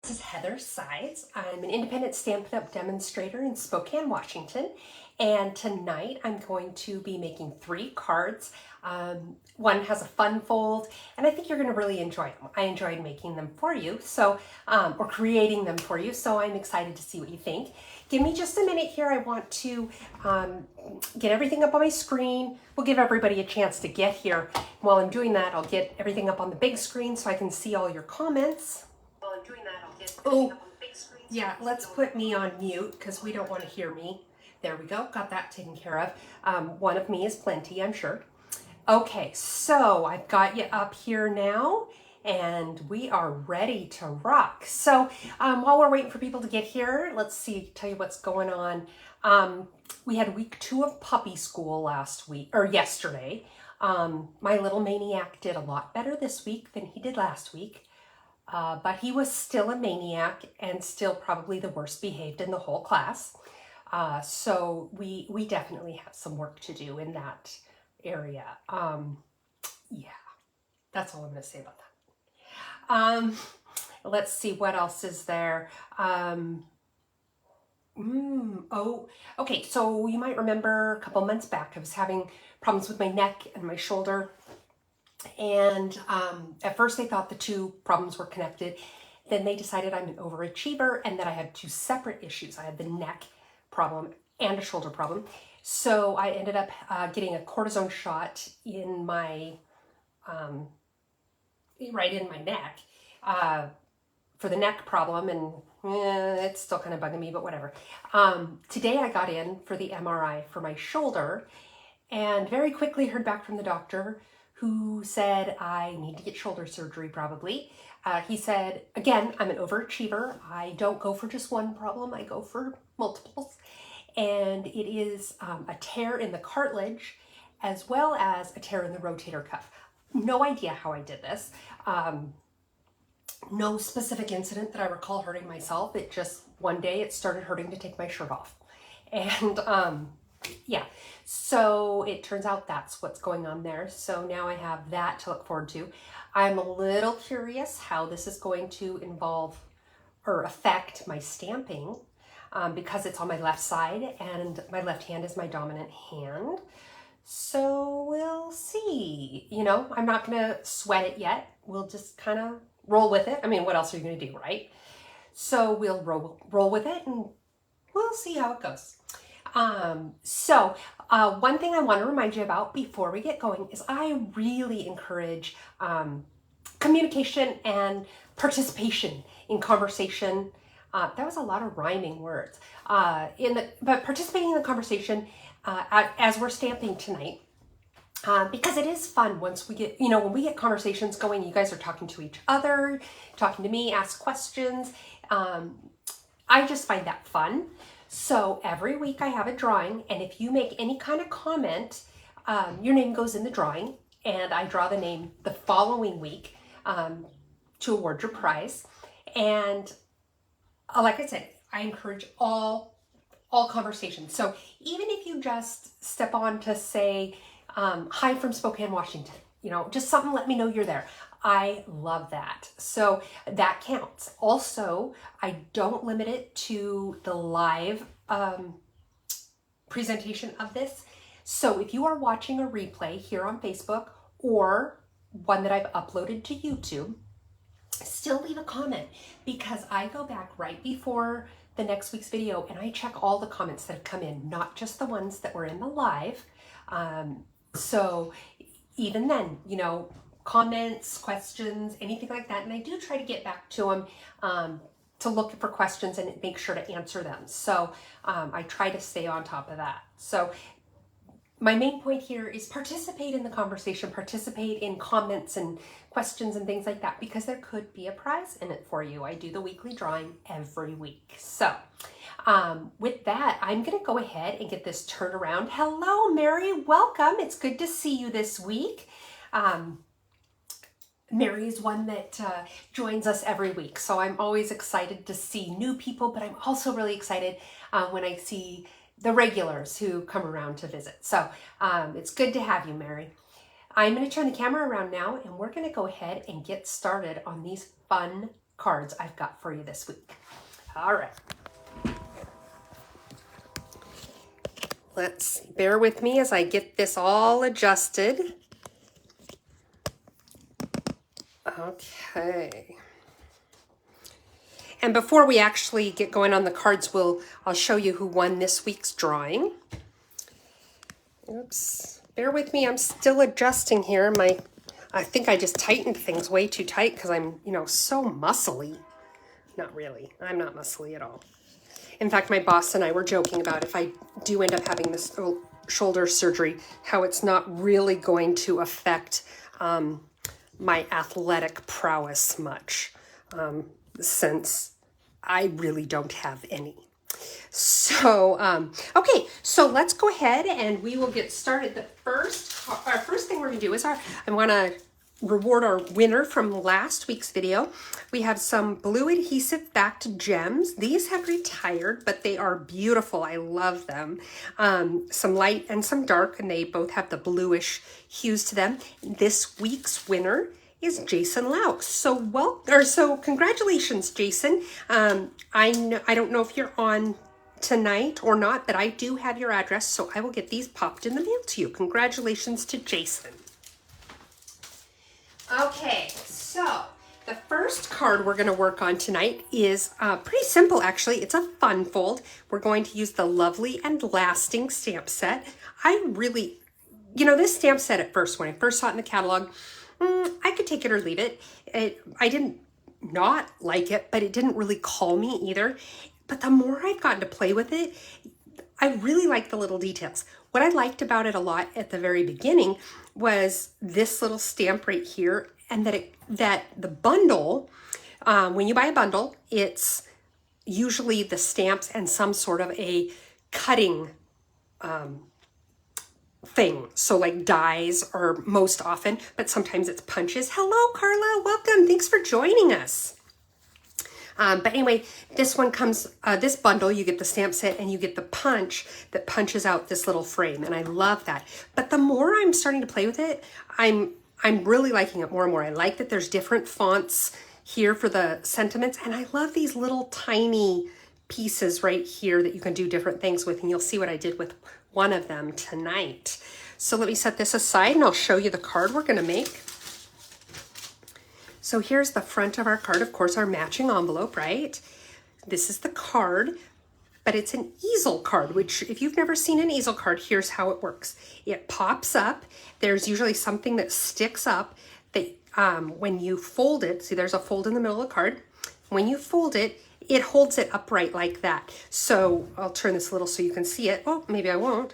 This is Heather Sides. I'm an independent Stampin' Up! Demonstrator in Spokane, Washington. And tonight I'm going to be making 3 cards. One has a fun fold, and I think you're going to really enjoy them. I enjoyed making them for you, or creating them for you, so I'm excited to see what you think. Give me just a minute here. I want to get everything up on my screen. We'll give everybody a chance to get here. While I'm doing that, I'll get everything up on the big screen so I can see all your comments. While I'm doing that, I'll get everything up on the big screen. Yeah, let's put me on mute because we don't want to hear me. There we go, got that taken care of. One of me is plenty, I'm sure. Okay, so I've got you up here now and we are ready to rock. So while we're waiting for people to get here, let's tell you what's going on. We had week 2 of puppy school yesterday. My little maniac did a lot better this week than he did last week. But he was still a maniac and still probably the worst behaved in the whole class. So we definitely have some work to do in that area. Yeah, that's all I'm going to say about that. Let's see, what else is there? Okay, so you might remember a couple months back I was having problems with my neck and my shoulder. And at first they thought the 2 problems were connected. Then they decided I'm an overachiever and that I had 2 separate issues. I had the neck problem and a shoulder problem. So I ended up getting a cortisone shot in my, right in my neck for the neck problem, and it's still kind of bugging me, but whatever. Today I got in for the MRI for my shoulder and very quickly heard back from the doctor who said I need to get shoulder surgery probably. He said, again, I'm an overachiever. I don't go for just one problem, I go for multiples. And it is a tear in the cartilage as well as a tear in the rotator cuff. No idea how I did this. No specific incident that I recall hurting myself. It just, one day it started hurting to take my shirt off. And yeah, so it turns out that's what's going on there. So now I have that to look forward to. I'm a little curious how this is going to involve or affect my stamping because it's on my left side and my left hand is my dominant hand. So we'll see. You know, I'm not going to sweat it yet. We'll just kind of roll with it. I mean, what else are you going to do, right? So we'll roll with it and we'll see how it goes. One thing I want to remind you about before we get going is I really encourage communication and participation in conversation. That was a lot of rhyming words. But participating in the conversation as we're stamping tonight, because it is fun once we get, when we get conversations going, you guys are talking to each other, talking to me, ask questions. I just find that fun. So every week I have a drawing, and if you make any kind of comment, your name goes in the drawing, and I draw the name the following week to award your prize. And like I said, I encourage all conversations. So even if you just step on to say, hi from Spokane, Washington, just something, let me know you're there. I love that. So that counts. Also, I don't limit it to the live presentation of this. So if you are watching a replay here on Facebook or one that I've uploaded to YouTube, still leave a comment because I go back right before the next week's video and I check all the comments that have come in, not just the ones that were in the live. So even then, comments, questions, anything like that. And I do try to get back to them to look for questions and make sure to answer them. So I try to stay on top of that. So my main point here is participate in the conversation, participate in comments and questions and things like that, because there could be a prize in it for you. I do the weekly drawing every week. So with that, I'm going to go ahead and get this turned around. Hello, Mary. Welcome. It's good to see you this week. Mary is one that joins us every week, so I'm always excited to see new people, but I'm also really excited when I see the regulars who come around to visit. So it's good to have you, Mary. I'm going to turn the camera around now, and we're going to go ahead and get started on these fun cards I've got for you this week. All right. Let's bear with me as I get this all adjusted. Okay. And before we actually get going on the cards, I'll show you who won this week's drawing. Oops. Bear with me, I'm still adjusting here. I think I just tightened things way too tight because I'm, so muscly. Not really. I'm not muscly at all. In fact, my boss and I were joking about if I do end up having this shoulder surgery, how it's not really going to affect my athletic prowess much, since I really don't have any. So, okay, so let's go ahead and we will get started. Our first thing we're gonna do is I want to reward our winner from last week's video. We have some blue adhesive backed gems. These have retired, but they are beautiful. I love them. Some light and some dark, and they both have the bluish hues to them. This week's winner is Jason Laux. So congratulations, Jason. I don't know if you're on tonight or not, but I do have your address, so I will get these popped in the mail to you. Congratulations to Jason. Okay, so the first card we're going to work on tonight is pretty simple, actually. It's a fun fold. We're going to use the Lovely and Lasting stamp set. I really, this stamp set at first, when I first saw it in the catalog, I could take it or leave it. I didn't not like it, but it didn't really call me either. But the more I've gotten to play with it, I really like the little details. What I liked about it a lot at the very beginning was this little stamp right here, and that the bundle, when you buy a bundle, it's usually the stamps and some sort of a cutting thing. So like dies are most often, but sometimes it's punches. Hello, Carla. Welcome. Thanks for joining us. But anyway, this one comes, this bundle, you get the stamp set and you get the punch that punches out this little frame. And I love that. But the more I'm starting to play with it, I'm really liking it more and more. I like that there's different fonts here for the sentiments. And I love these little tiny pieces right here that you can do different things with. And you'll see what I did with one of them tonight. So let me set this aside and I'll show you the card we're going to make. So here's the front of our card, of course, our matching envelope, right? This is the card, but it's an easel card, which if you've never seen an easel card, here's how it works. It pops up. There's usually something that sticks up that when you fold it, see there's a fold in the middle of the card. When you fold it, it holds it upright like that. So I'll turn this a little so you can see it. Oh, maybe I won't.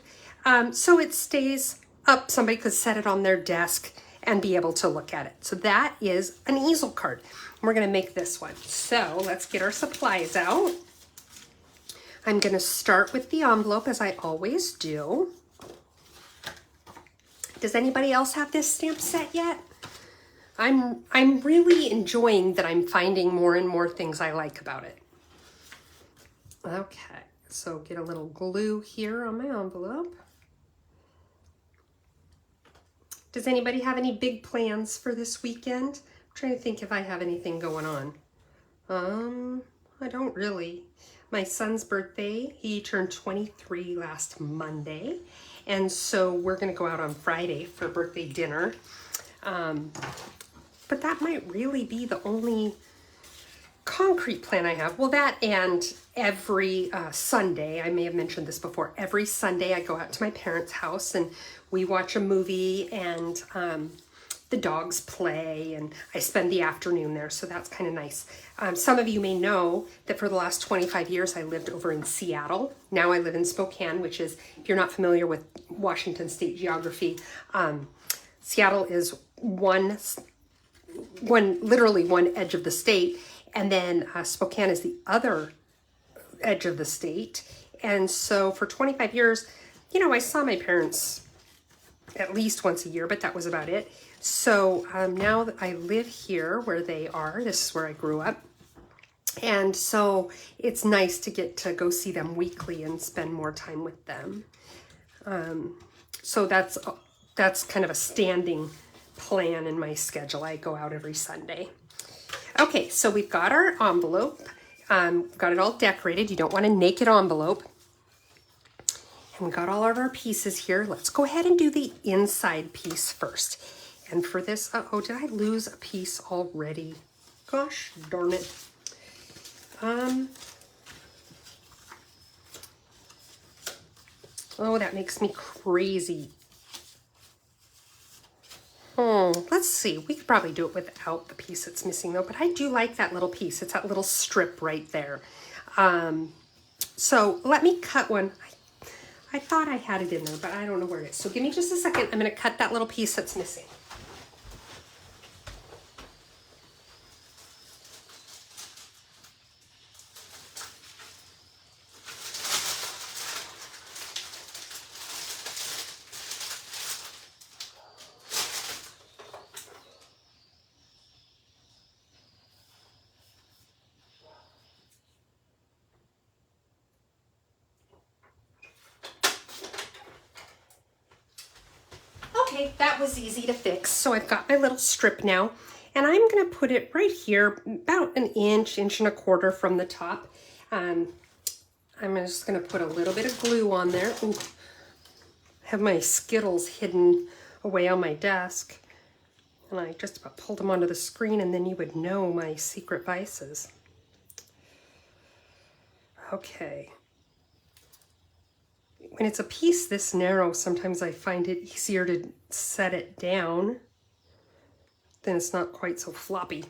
So it stays up. Somebody could set it on their desk and be able to look at it. So that is an easel card. We're gonna make this one. So let's get our supplies out. I'm gonna start with the envelope as I always do. Does anybody else have this stamp set yet? I'm really enjoying that I'm finding more and more things I like about it. Okay, so get a little glue here on my envelope. Does anybody have any big plans for this weekend? I'm trying to think if I have anything going on. I don't really. My son's birthday, he turned 23 last Monday. And so we're gonna go out on Friday for birthday dinner. But that might really be the only concrete plan I have. Well, that and every Sunday, I may have mentioned this before, every Sunday I go out to my parents' house and we watch a movie and the dogs play and I spend the afternoon there, so that's kind of nice. Some of you may know that for the last 25 years I lived over in Seattle. Now I live in Spokane, which is, if you're not familiar with Washington state geography, Seattle is literally one edge of the state, and then Spokane is the other edge of the state. And so for 25 years, I saw my parents at least once a year, but that was about it. So now that I live here where they are, this is where I grew up. And so it's nice to get to go see them weekly and spend more time with them. So that's kind of a standing plan in my schedule. I go out every Sunday. Okay, so we've got our envelope. Got it all decorated. You don't want a naked envelope. And we got all of our pieces here. Let's go ahead and do the inside piece first. And for this, oh, did I lose a piece already? Gosh darn it. Oh, that makes me crazy. Let's see. We could probably do it without the piece that's missing though, but I do like that little piece. It's that little strip right there. So let me cut one. I thought I had it in there, but I don't know where it is. So give me just a second. I'm going to cut that little piece that's missing. Okay, that was easy to fix. So I've got my little strip now, and I'm going to put it right here, about an inch, inch and a quarter from the top. I'm just going to put a little bit of glue on there. Ooh, have my Skittles hidden away on my desk, and I just about pulled them onto the screen, and then you would know my secret vices. Okay. When it's a piece this narrow, sometimes I find it easier to set it down. Then it's not quite so floppy.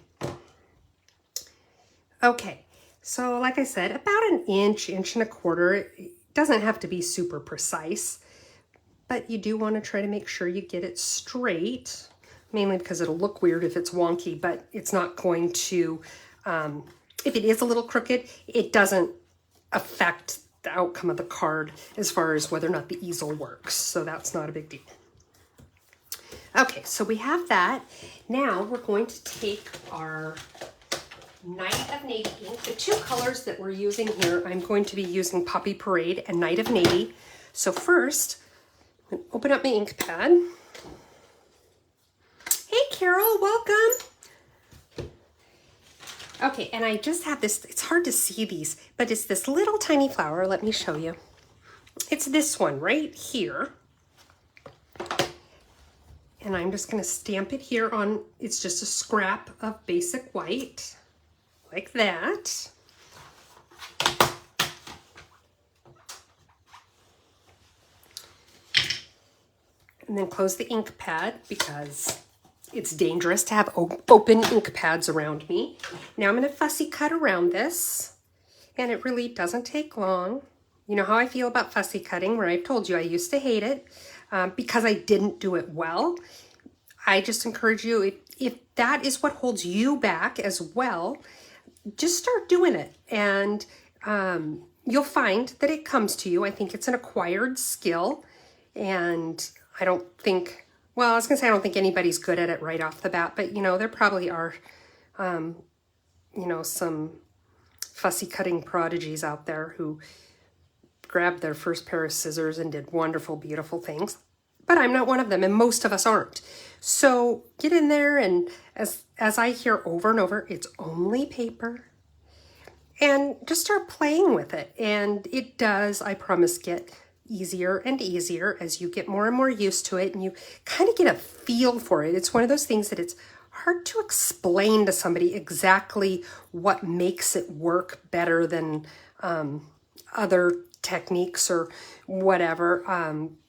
Okay, so like I said, about an inch, inch and a quarter. It doesn't have to be super precise, but you do want to try to make sure you get it straight, mainly because it'll look weird if it's wonky, but it's not going to, if it is a little crooked, it doesn't affect the outcome of the card as far as whether or not the easel works. So that's not a big deal. Okay, so we have that. Now we're going to take our Night of Navy ink. The two colors that we're using here, I'm going to be using Poppy Parade and Night of Navy. So first, I'm going to open up my ink pad. Hey Carol, welcome. Okay, and I just have this, it's hard to see these, but it's this little tiny flower. Let me show you. It's this one right here. And I'm just gonna stamp it here on, it's just a scrap of basic white, like that. And then close the ink pad because it's dangerous to have open ink pads around me. Now I'm going to fussy cut around this, and it really doesn't take long. You know how I feel about fussy cutting, where I've told you I used to hate it because I didn't do it well. I just encourage you, if that is what holds you back as well, just start doing it, and you'll find that it comes to you. I think it's an acquired skill, and I don't think, well, I was gonna say I don't think anybody's good at it right off the bat, but you know, there probably are, you know, some fussy cutting prodigies out there who grabbed their first pair of scissors and did wonderful, beautiful things. But I'm not one of them, and most of us aren't. So get in there, and as I hear over and over, it's only paper. And just start playing with it. And it does, I promise, get easier and easier as you get more and more used to it, and you kind of get a feel for it. It's one of those things that it's hard to explain to somebody exactly what makes it work better than other techniques or whatever.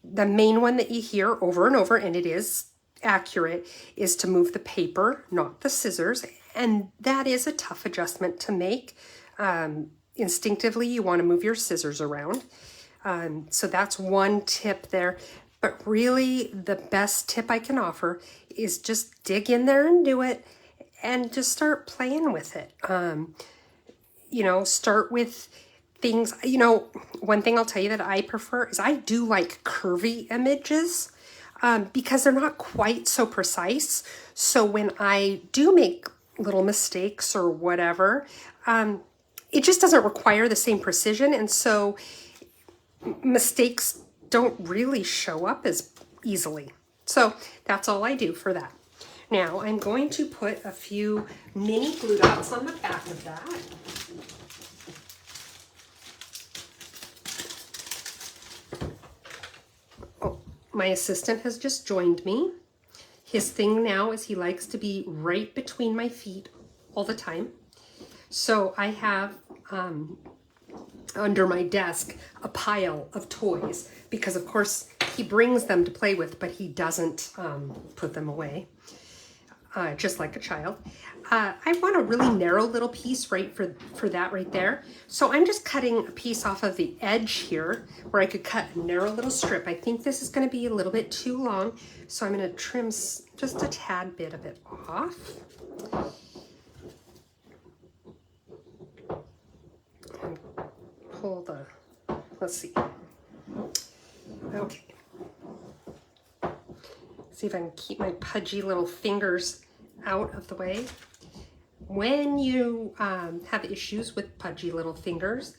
The main one that you hear over and over, and it is accurate, is to move the paper, not the scissors. And that is a tough adjustment to make. Instinctively, you want to move your scissors around. So that's one tip there. But really, the best tip I can offer is just dig in there and do it, and just start playing with it. You know, start with things, you know, one thing I'll tell you that I prefer is I do like curvy images because they're not quite so precise. So when I do make little mistakes or whatever, it just doesn't require the same precision. And so mistakes don't really show up as easily. So that's all I do for that. Now I'm going to put a few mini glue dots on the back of that. Oh, my assistant has just joined me. His thing now is he likes to be right between my feet all the time. So I have under my desk a pile of toys because of course he brings them to play with, but he doesn't put them away, just like a child. I want a really narrow little piece right for that right there. So I'm just cutting a piece off of the edge here where I could cut a narrow little strip. I think this is going to be a little bit too long, so I'm going to trim just a tad bit of it off. And pull the, let's see. Okay. See if I can keep my pudgy little fingers out of the way. When you have issues with pudgy little fingers,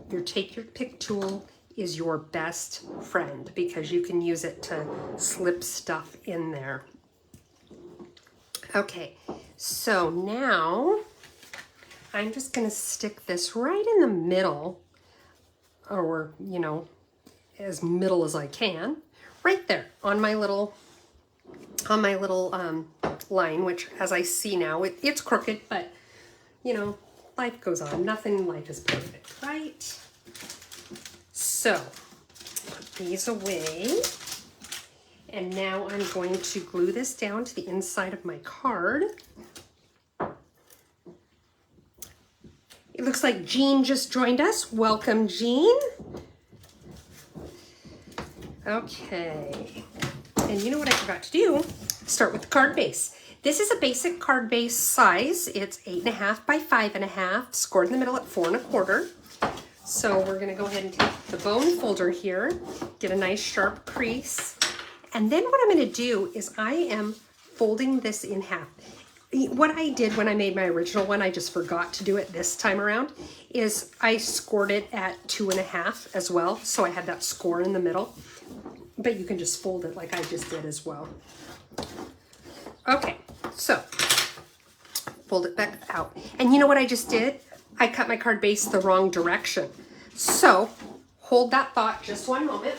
your take your pick tool is your best friend because you can use it to slip stuff in there. Okay, so now I'm just going to stick this right in the middle, or you know, as middle as I can, right there on my little line, which as I see now, it's crooked, but you know, life goes on. Nothing in life is perfect, right? So put these away. And now I'm going to glue this down to the inside of my card. It looks like Jean just joined us. Welcome, Jean. Okay. And you know what I forgot to do? Start with the card base. This is a basic card base size. It's 8.5 by 5.5, scored in the middle at 4 1/4. So we're gonna go ahead and take the bone folder here, get a nice sharp crease. And then what I'm gonna do is I am folding this in half. What I did when I made my original one, I just forgot to do it this time around, is I scored it at 2.5 as well. So I had that score in the middle, but you can just fold it like I just did as well. Okay, so fold it back out. And you know what I just did? I cut my card base the wrong direction. So hold that thought just one moment.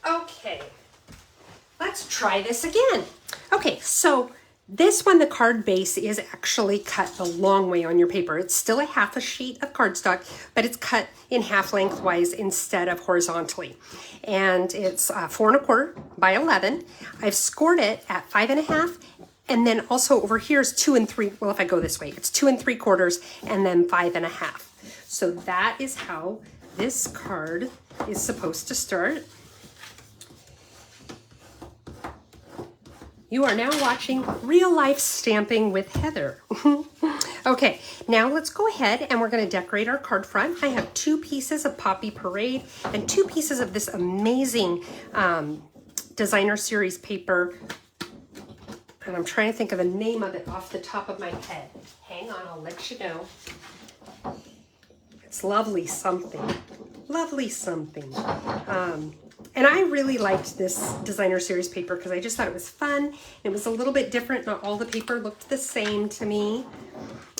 Okay, let's try this again. Okay, so this one, the card base is actually cut the long way on your paper. It's still a half a sheet of cardstock, but it's cut in half lengthwise instead of horizontally. And it's 4 1/4 by 11. I've scored it at 5.5. And then also over here is 2 3. Well, if I go this way, it's 2 3/4 and then 5.5. So that is how this card is supposed to start. You are now watching Real Life Stamping with Heather. Okay, now let's go ahead and we're going to decorate our card front. I have 2 pieces of Poppy Parade and 2 pieces of this amazing designer series paper. And I'm trying to think of the name of it off the top of my head. Hang on, I'll let you know. It's Lovely Something. Lovely Something. And I really liked this designer series paper because I just thought it was fun. It was a little bit different. Not all the paper looked the same to me.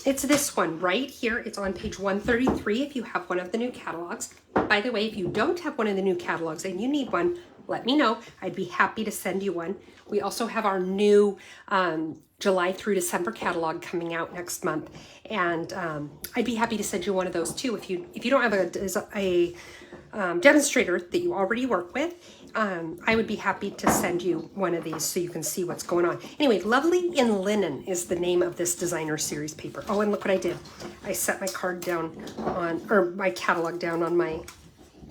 It's this one right here. It's on page 133 if you have one of the new catalogs. By the way, if you don't have one of the new catalogs and you need one, let me know. I'd be happy to send you one. We also have our new July through December catalog coming out next month. And I'd be happy to send you one of those too. If you don't have a demonstrator that you already work with, I would be happy to send you one of these so you can see what's going on. Anyway, Lovely in Linen is the name of this designer series paper. Oh, and look what I did. I set my card down on, or my catalog down on my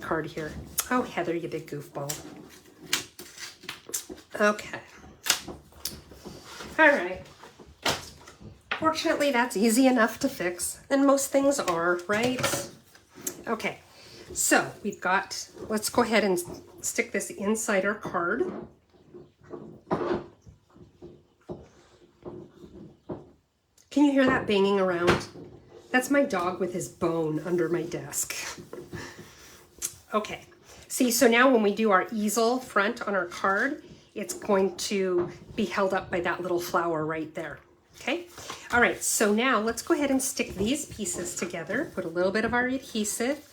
card here. Oh, Heather, you big goofball. Okay. All right. Fortunately, that's easy enough to fix, and most things are, right? Okay, so we've got, let's go ahead and stick this inside our card. Can you hear that banging around? That's my dog with his bone under my desk. Okay, see, so now when we do our easel front on our card, it's going to be held up by that little flower right there. Okay, all right, so now let's go ahead and stick these pieces together, put a little bit of our adhesive.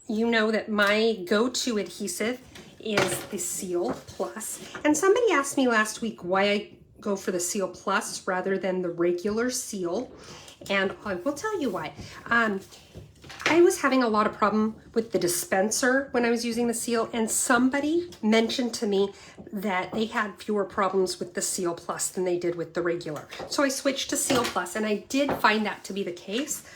You know that my go-to adhesive is the Seal Plus. And somebody asked me last week why I go for the Seal Plus rather than the regular seal. And I will tell you why. I was having a lot of problem with the dispenser when I was using the seal, and somebody mentioned to me that they had fewer problems with the Seal Plus than they did with the regular. So I switched to Seal Plus, and I did find that to be the case.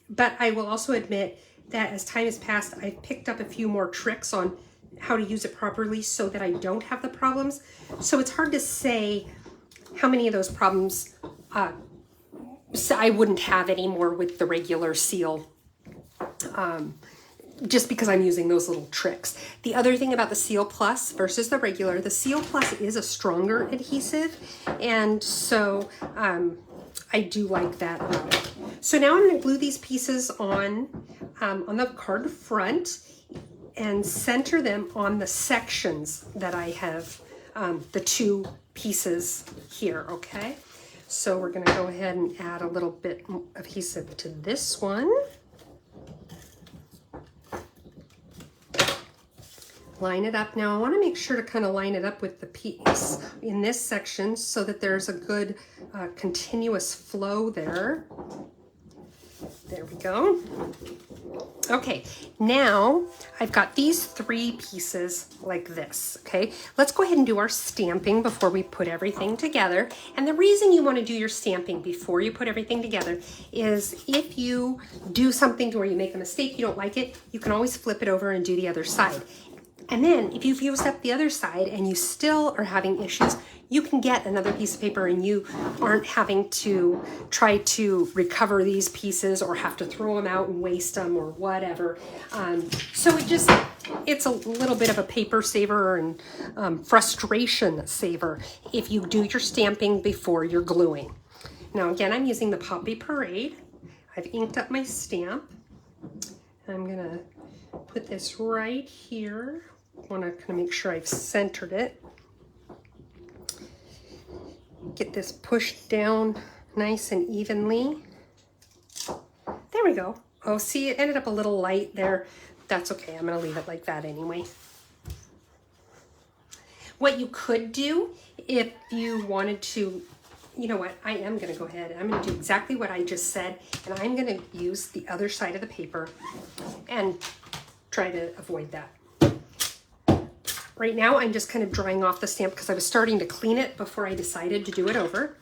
But I will also admit that as time has passed, I've picked up a few more tricks on how to use it properly so that I don't have the problems. So it's hard to say how many of those problems I wouldn't have anymore with the regular seal, just because I'm using those little tricks. The other thing about the Seal Plus versus the regular, the Seal Plus is a stronger adhesive, and so I do like that. So now I'm going to glue these pieces on the card front and center them on the sections that I have, the two pieces here, okay? So we're going to go ahead and add a little bit of adhesive to this one. Line it up. Now I want to make sure to kind of line it up with the piece in this section so that there's a good continuous flow there. There we go. Okay, now I've got these three pieces like this, okay? Let's go ahead and do our stamping before we put everything together. And the reason you want to do your stamping before you put everything together is if you do something to where you make a mistake, you don't like it, you can always flip it over and do the other side. And then if you've used up the other side and you still are having issues, you can get another piece of paper and you aren't having to try to recover these pieces or have to throw them out and waste them or whatever. So it's a little bit of a paper saver and frustration saver if you do your stamping before you're gluing. Now again, I'm using the Poppy Parade. I've inked up my stamp. I'm gonna put this right here. I want to kind of make sure I've centered it. Get this pushed down nice and evenly. There we go. Oh, see, it ended up a little light there. That's okay. I'm going to leave it like that anyway. What you could do if you wanted to, you know what, I am going to go ahead. I'm going to do exactly what I just said, and I'm going to use the other side of the paper and try to avoid that. Right now, I'm just kind of drying off the stamp because I was starting to clean it before I decided to do it over.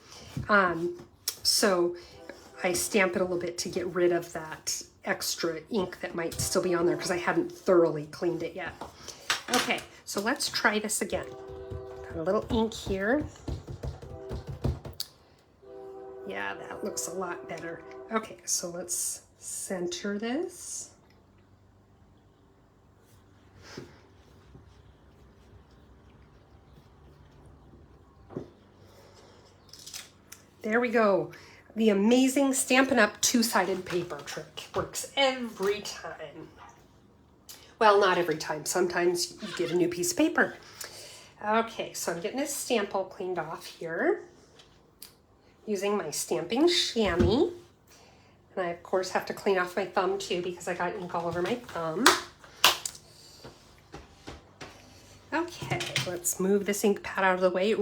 So I stamp it a little bit to get rid of that extra ink that might still be on there because I hadn't thoroughly cleaned it yet. Okay, so let's try this again. Got a little ink here. Yeah, that looks a lot better. Okay, so let's center this. There we go. The amazing Stampin' Up! Two-sided paper trick works every time. Well, not every time. Sometimes you get a new piece of paper. Okay, so I'm getting this stamp all cleaned off here using my stamping chamois. And I, of course, have to clean off my thumb, too, because I got ink all over my thumb. Okay, let's move this ink pad out of the way.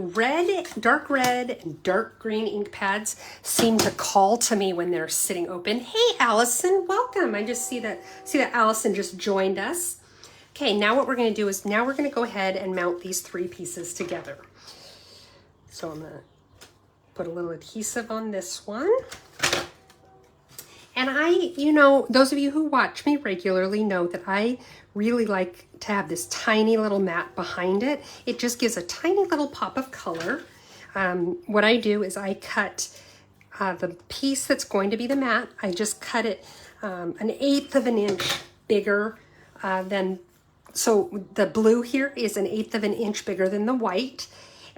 Dark red and dark green ink pads seem to call to me when they're sitting open. Hey, Allison, welcome. I just see that Allison just joined us. Okay, now what we're going to do is now we're going to go ahead and mount these three pieces together. So I'm going to put a little adhesive on this one. And those of you who watch me regularly know that I really like to have this tiny little mat behind it. It just gives a tiny little pop of color. what I do is I cut the piece that's going to be the matte. I just cut it 1/8 of an inch bigger than, so the blue here is 1/8 of an inch bigger than the white,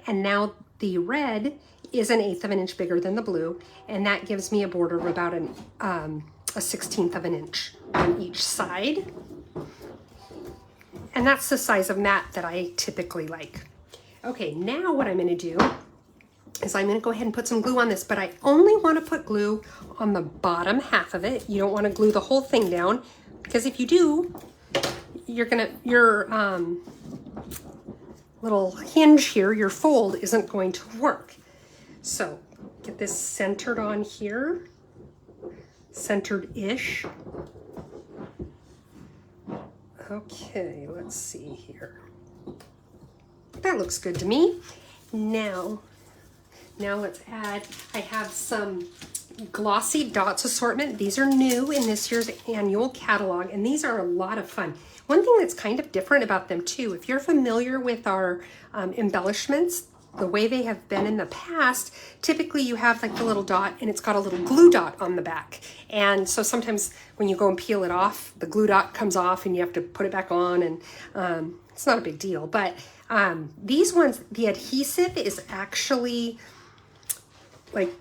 and now the red is 1/8 of an inch bigger than the blue, and that gives me a border of about a 1/16 of an inch on each side. And that's the size of mat that I typically like. Okay, now what I'm going to do is I'm going to go ahead and put some glue on this, but I only want to put glue on the bottom half of it. You don't want to glue the whole thing down, because if you do, your little hinge here, your fold, isn't going to work. So get this centered on here, centered-ish. Okay, let's see here. That looks good to me. Now let's add, I have some Glossy Dots assortment. These are new in this year's annual catalog, and these are a lot of fun. One thing that's kind of different about them too, if you're familiar with our embellishments, the way they have been in the past, typically you have like the little dot and it's got a little glue dot on the back. And so sometimes when you go and peel it off, the glue dot comes off and you have to put it back on, and it's not a big deal. But these ones, the adhesive is actually like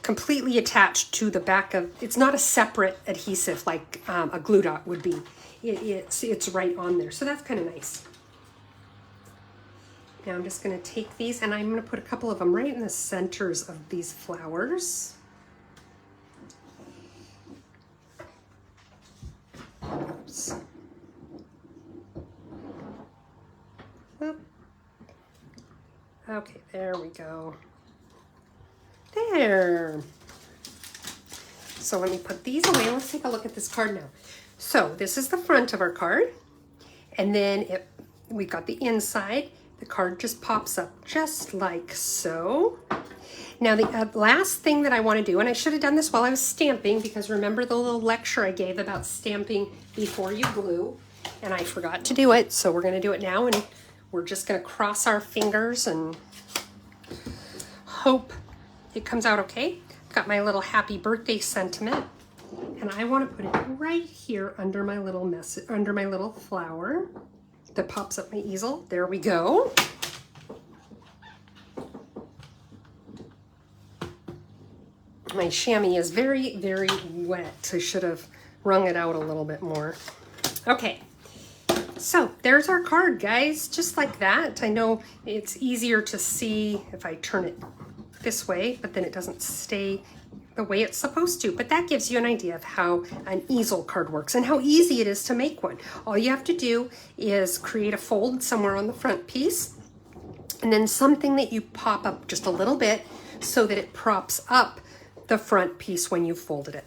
completely attached to the back of, it's not a separate adhesive like a glue dot would be. It's right on there. So that's kind of nice. Now I'm just going to take these and I'm going to put a couple of them right in the centers of these flowers. Oops. Oop. Okay, there we go. There. So let me put these away. Let's take a look at this card now. So this is the front of our card, and then we've got the inside. The card just pops up just like so. Now the last thing that I want to do, and I should have done this while I was stamping, because remember the little lecture I gave about stamping before you glue, and I forgot to do it, so we're going to do it now, and we're just going to cross our fingers and hope it comes out okay. Got my little happy birthday sentiment, and I want to put it right here under my little flower that pops up my easel. There we go. My chamois is very, very wet. I should have wrung it out a little bit more. Okay, so there's our card, guys, just like that. I know it's easier to see if I turn it this way, but then it doesn't stay the way it's supposed to. But that gives you an idea of how an easel card works and how easy it is to make one. All you have to do is create a fold somewhere on the front piece, and then something that you pop up just a little bit so that it props up the front piece when you folded it.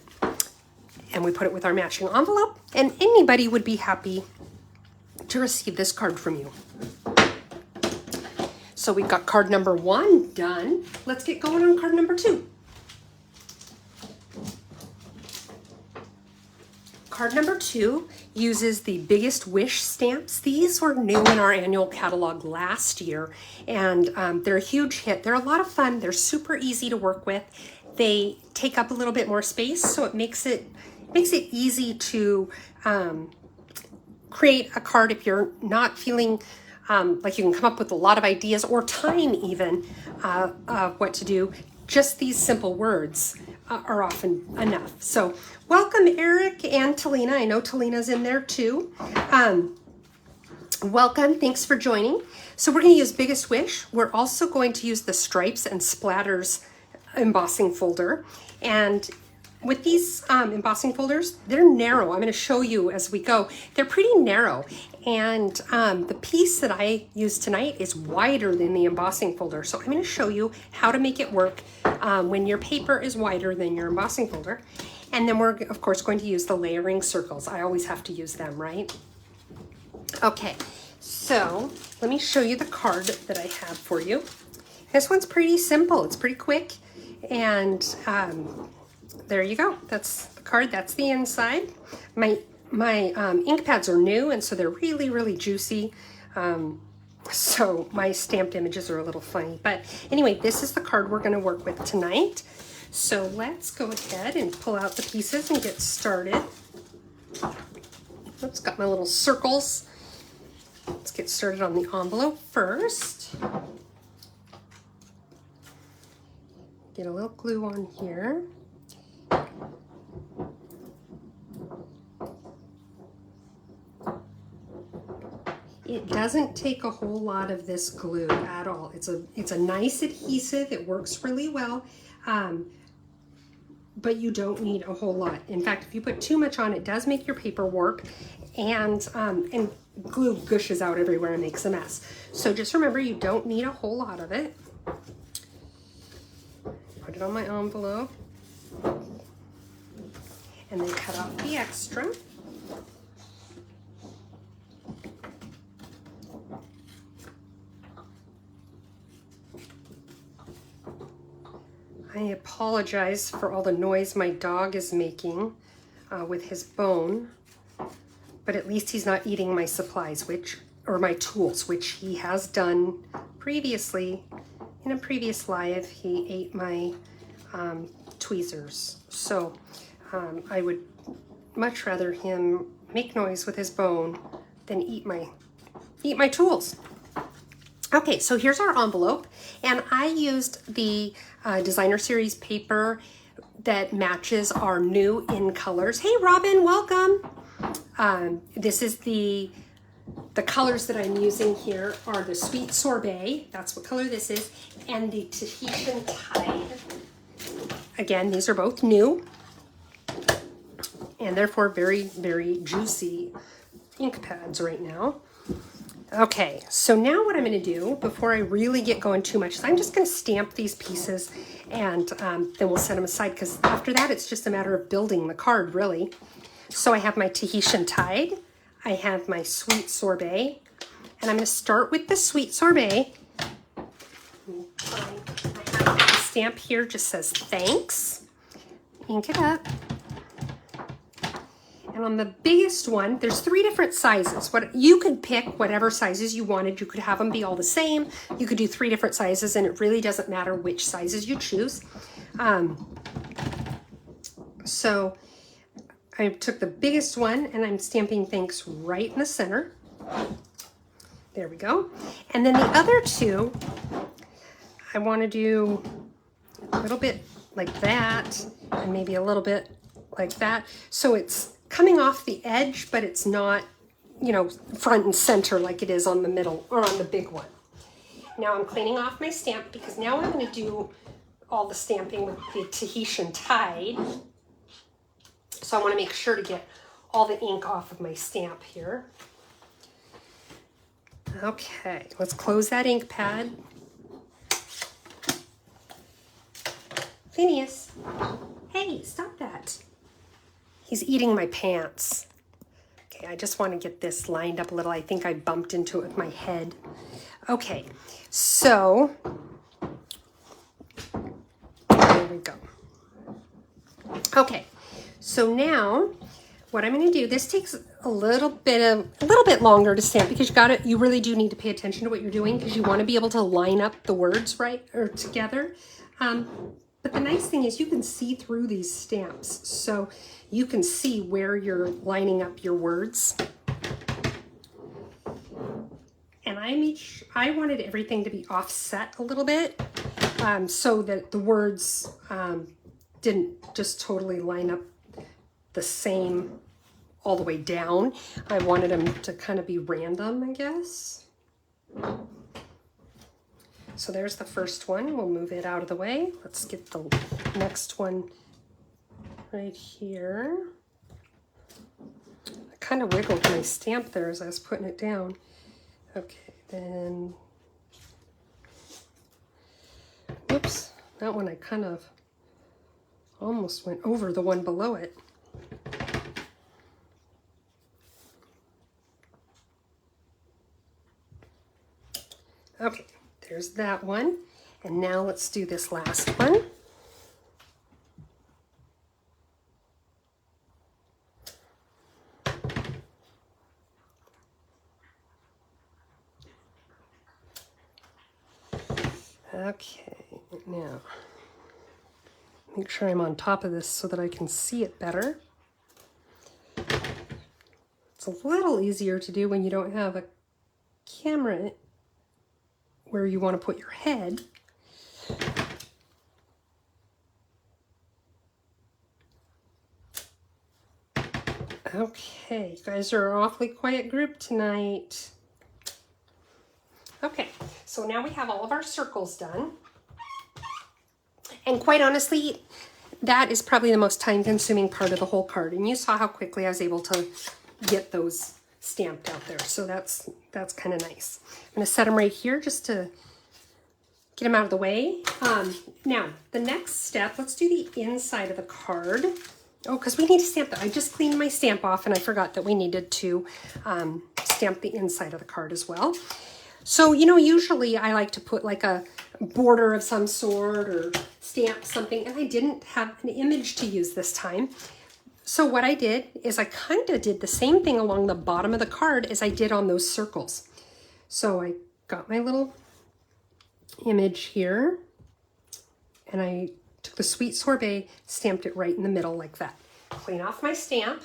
And we put it with our matching envelope, and anybody would be happy to receive this card from you. So we've got card number 1 done. Let's get going on card number 2. Card number 2 uses the Biggest Wish stamps. These were new in our annual catalog last year, and they're a huge hit. They're a lot of fun. They're super easy to work with. They take up a little bit more space, so it makes it easy to create a card if you're not feeling like you can come up with a lot of ideas or time even of what to do. Just these simple words are often enough. So welcome, Eric and Talina. I know Talina's in there too. Welcome, thanks for joining. So we're going to use Biggest Wish. We're also going to use the Stripes and Splatters embossing folder. And with these embossing folders, they're narrow. I'm going to show you as we go. They're pretty narrow. And the piece that I use tonight is wider than the embossing folder. So I'm going to show you how to make it work when your paper is wider than your embossing folder. And then we're, of course, going to use the layering circles. I always have to use them, right? Okay, so let me show you the card that I have for you. This one's pretty simple. It's pretty quick. And there you go. That's the card. That's the inside. My ink pads are new, and so they're really, really juicy. So my stamped images are a little funny. But anyway, this is the card we're going to work with tonight. So let's go ahead and pull out the pieces and get started. Oops, got my little circles. Let's get started on the envelope first. Get a little glue on here. It doesn't take a whole lot of this glue at all. It's a nice adhesive. It works really well, but you don't need a whole lot. In fact, if you put too much on, it does make your paper warp, and glue gushes out everywhere and makes a mess. So just remember, you don't need a whole lot of it. Put it on my envelope, and then cut off the extra. I apologize for all the noise my dog is making with his bone, but at least he's not eating my supplies, or my tools, which he has done previously. In a previous live, he ate my tweezers. So I would much rather him make noise with his bone than eat my tools. Okay, so here's our envelope, and I used the Designer Series paper that matches our new in colors. Hey Robin, welcome. This is the colors that I'm using here are the Sweet Sorbet, that's what color this is, and the Tahitian Tide. Again, these are both new, and therefore very, very juicy ink pads right now. Okay, so now what I'm going to do before I really get going too much is I'm just going to stamp these pieces, and then we'll set them aside, because after that it's just a matter of building the card, really. So I have my Tahitian Tide, I have my Sweet Sorbet, and I'm going to start with the Sweet Sorbet. The stamp here just says thanks. Ink it up. And on the biggest one, there's 3 different sizes. You could pick whatever sizes you wanted. You could have them be all the same. You could do 3 different sizes, and it really doesn't matter which sizes you choose. So I took the biggest one, and I'm stamping thanks right in the center. There we go. And then the other 2, I want to do a little bit like that, and maybe a little bit like that. So it's coming off the edge, but it's not, you know, front and center like it is on the middle or on the big one. Now I'm cleaning off my stamp, because now I'm going to do all the stamping with the Tahitian Tide. So I want to make sure to get all the ink off of my stamp here. Okay, let's close that ink pad. Phineas, hey, stop that. He's eating my pants. Okay, I just want to get this lined up a little. I think I bumped into it with my head. Okay, so there we go. Okay, so now what I'm going to do, this takes a little bit longer to stamp, because you really do need to pay attention to what you're doing, because you want to be able to line up the words right or together. But the nice thing is you can see through these stamps, so you can see where you're lining up your words. And I wanted everything to be offset a little bit, so that the words didn't just totally line up the same all the way down. I wanted them to kind of be random, I guess. So there's the first one. We'll move it out of the way. Let's get the next one right here. I kind of wiggled my stamp there as I was putting it down. Okay, then, whoops, that one I kind of almost went over the one below it. Okay, there's that one. And now let's do this last one. Okay, now make sure I'm on top of this so that I can see it better. It's a little easier to do when you don't have a camera where you want to put your head. Okay, you guys are an awfully quiet group tonight. Okay, so now we have all of our circles done. And quite honestly, that is probably the most time-consuming part of the whole card. And you saw how quickly I was able to get those stamped out there. So that's kind of nice. I'm going to set them right here just to get them out of the way. Now, the next step, let's do the inside of the card. Oh, because we need to stamp that. I just cleaned my stamp off and I forgot that we needed to stamp the inside of the card as well. So, you know, usually I like to put like a border of some sort or stamp something, and I didn't have an image to use this time. So what I did is I kind of did the same thing along the bottom of the card as I did on those circles. So I got my little image here, and I took the Sweet Sorbet, stamped it right in the middle like that. Clean off my stamp.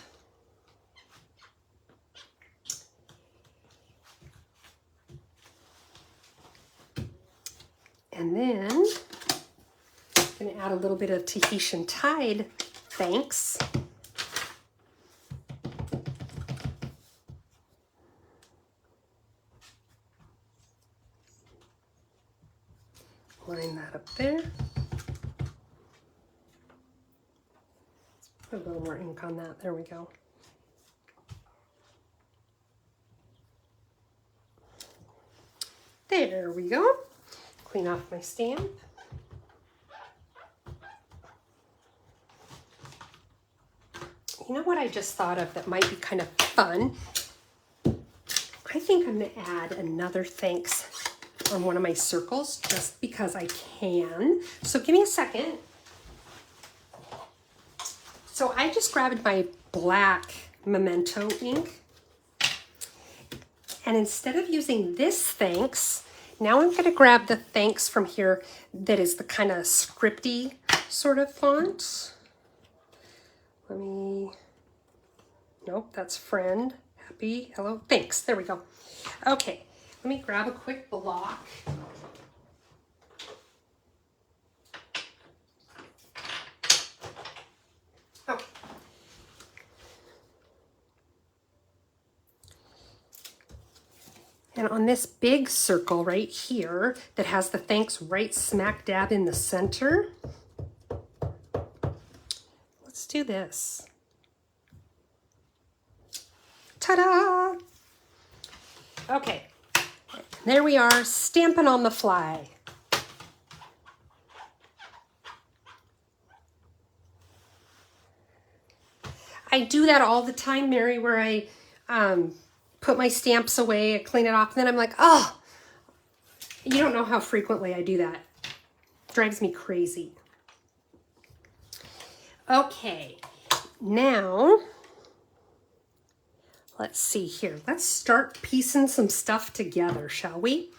And then I'm going to add a little bit of Tahitian Tide, thanks. Line that up there. Put a little more ink on that. There we go. There we go. Clean off my stamp. You know what I just thought of that might be kind of fun? I think I'm going to add another thanks on one of my circles just because I can. So give me a second. So I just grabbed my black Memento ink, and instead of using this thanks, now I'm going to grab the thanks from here that is the kind of scripty sort of font. Let me, nope, that's friend, happy, hello, thanks, there we go. Okay, let me grab a quick block. Oh. And on this big circle right here that has the thanks right smack dab in the center, let's do this. Ta-da! Okay, there we are, stamping on the fly. I do that all the time, Mary, where I put my stamps away, I clean it off, and then I'm like, oh, you don't know how frequently I do that. It drives me crazy. Okay, now, let's see here. Let's start piecing some stuff together, shall we?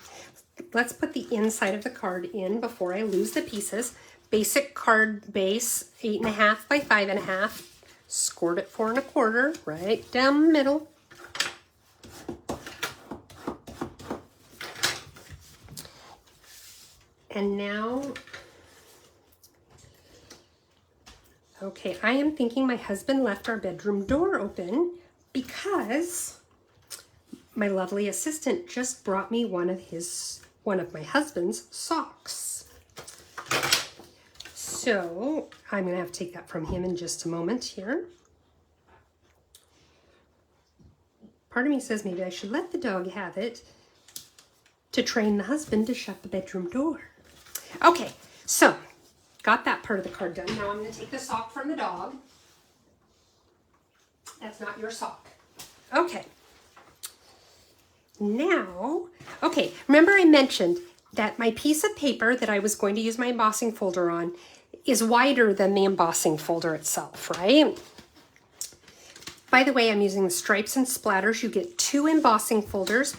Let's put the inside of the card in before I lose the pieces. Basic card base, 8.5 by 5.5. Scored at 4 1/4, right down the middle. And now, okay, I am thinking my husband left our bedroom door open because my lovely assistant just brought me one of my husband's socks. So I'm going to have to take that from him in just a moment here. Part of me says maybe I should let the dog have it to train the husband to shut the bedroom door. Okay, so got that part of the card done. Now I'm going to take the sock from the dog. That's not your sock. Okay. Now, okay, remember I mentioned that my piece of paper that I was going to use my embossing folder on is wider than the embossing folder itself, right? By the way, I'm using the stripes and splatters. You get 2 embossing folders.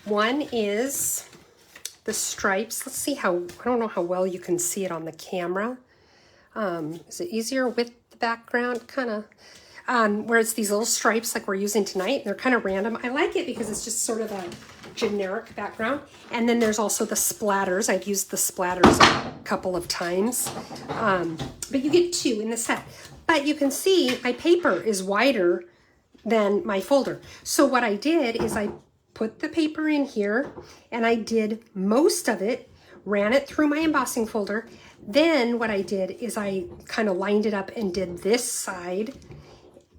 One is the stripes. Let's see how, I don't know how well you can see it on the camera. Is it easier with the background? Kind of, where it's these little stripes like we're using tonight. They're kind of random. I like it because it's just sort of a generic background. And then there's also the splatters. I've used the splatters a couple of times. But you get 2 in the set. But you can see my paper is wider than my folder. So what I did is I put the paper in here and I did most of it, ran it through my embossing folder. Then what I did is I kind of lined it up and did this side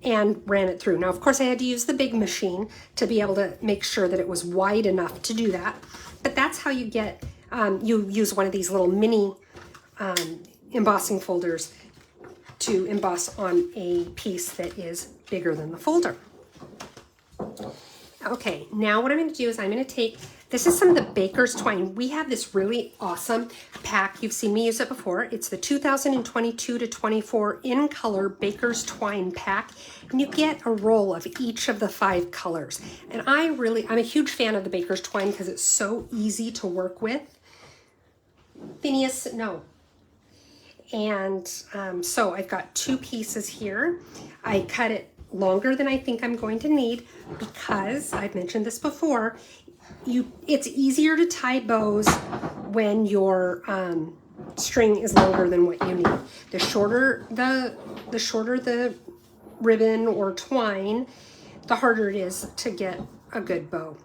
and ran it through. Now, of course, I had to use the big machine to be able to make sure that it was wide enough to do that. But that's how you get, you use one of these little mini embossing folders to emboss on a piece that is bigger than the folder. Okay, now what I'm going to do is I'm going to take, this is some of the Baker's Twine. We have this really awesome pack. You've seen me use it before. It's the 2022 to 24 in color Baker's Twine pack. And you get a roll of each of the 5 colors. And I'm a huge fan of the Baker's Twine because it's so easy to work with. Phineas, no. And so I've got 2 pieces here. I cut it longer than I think I'm going to need because I've mentioned this before. It's easier to tie bows when your string is longer than what you need. The shorter the ribbon or twine, the harder it is to get a good bow.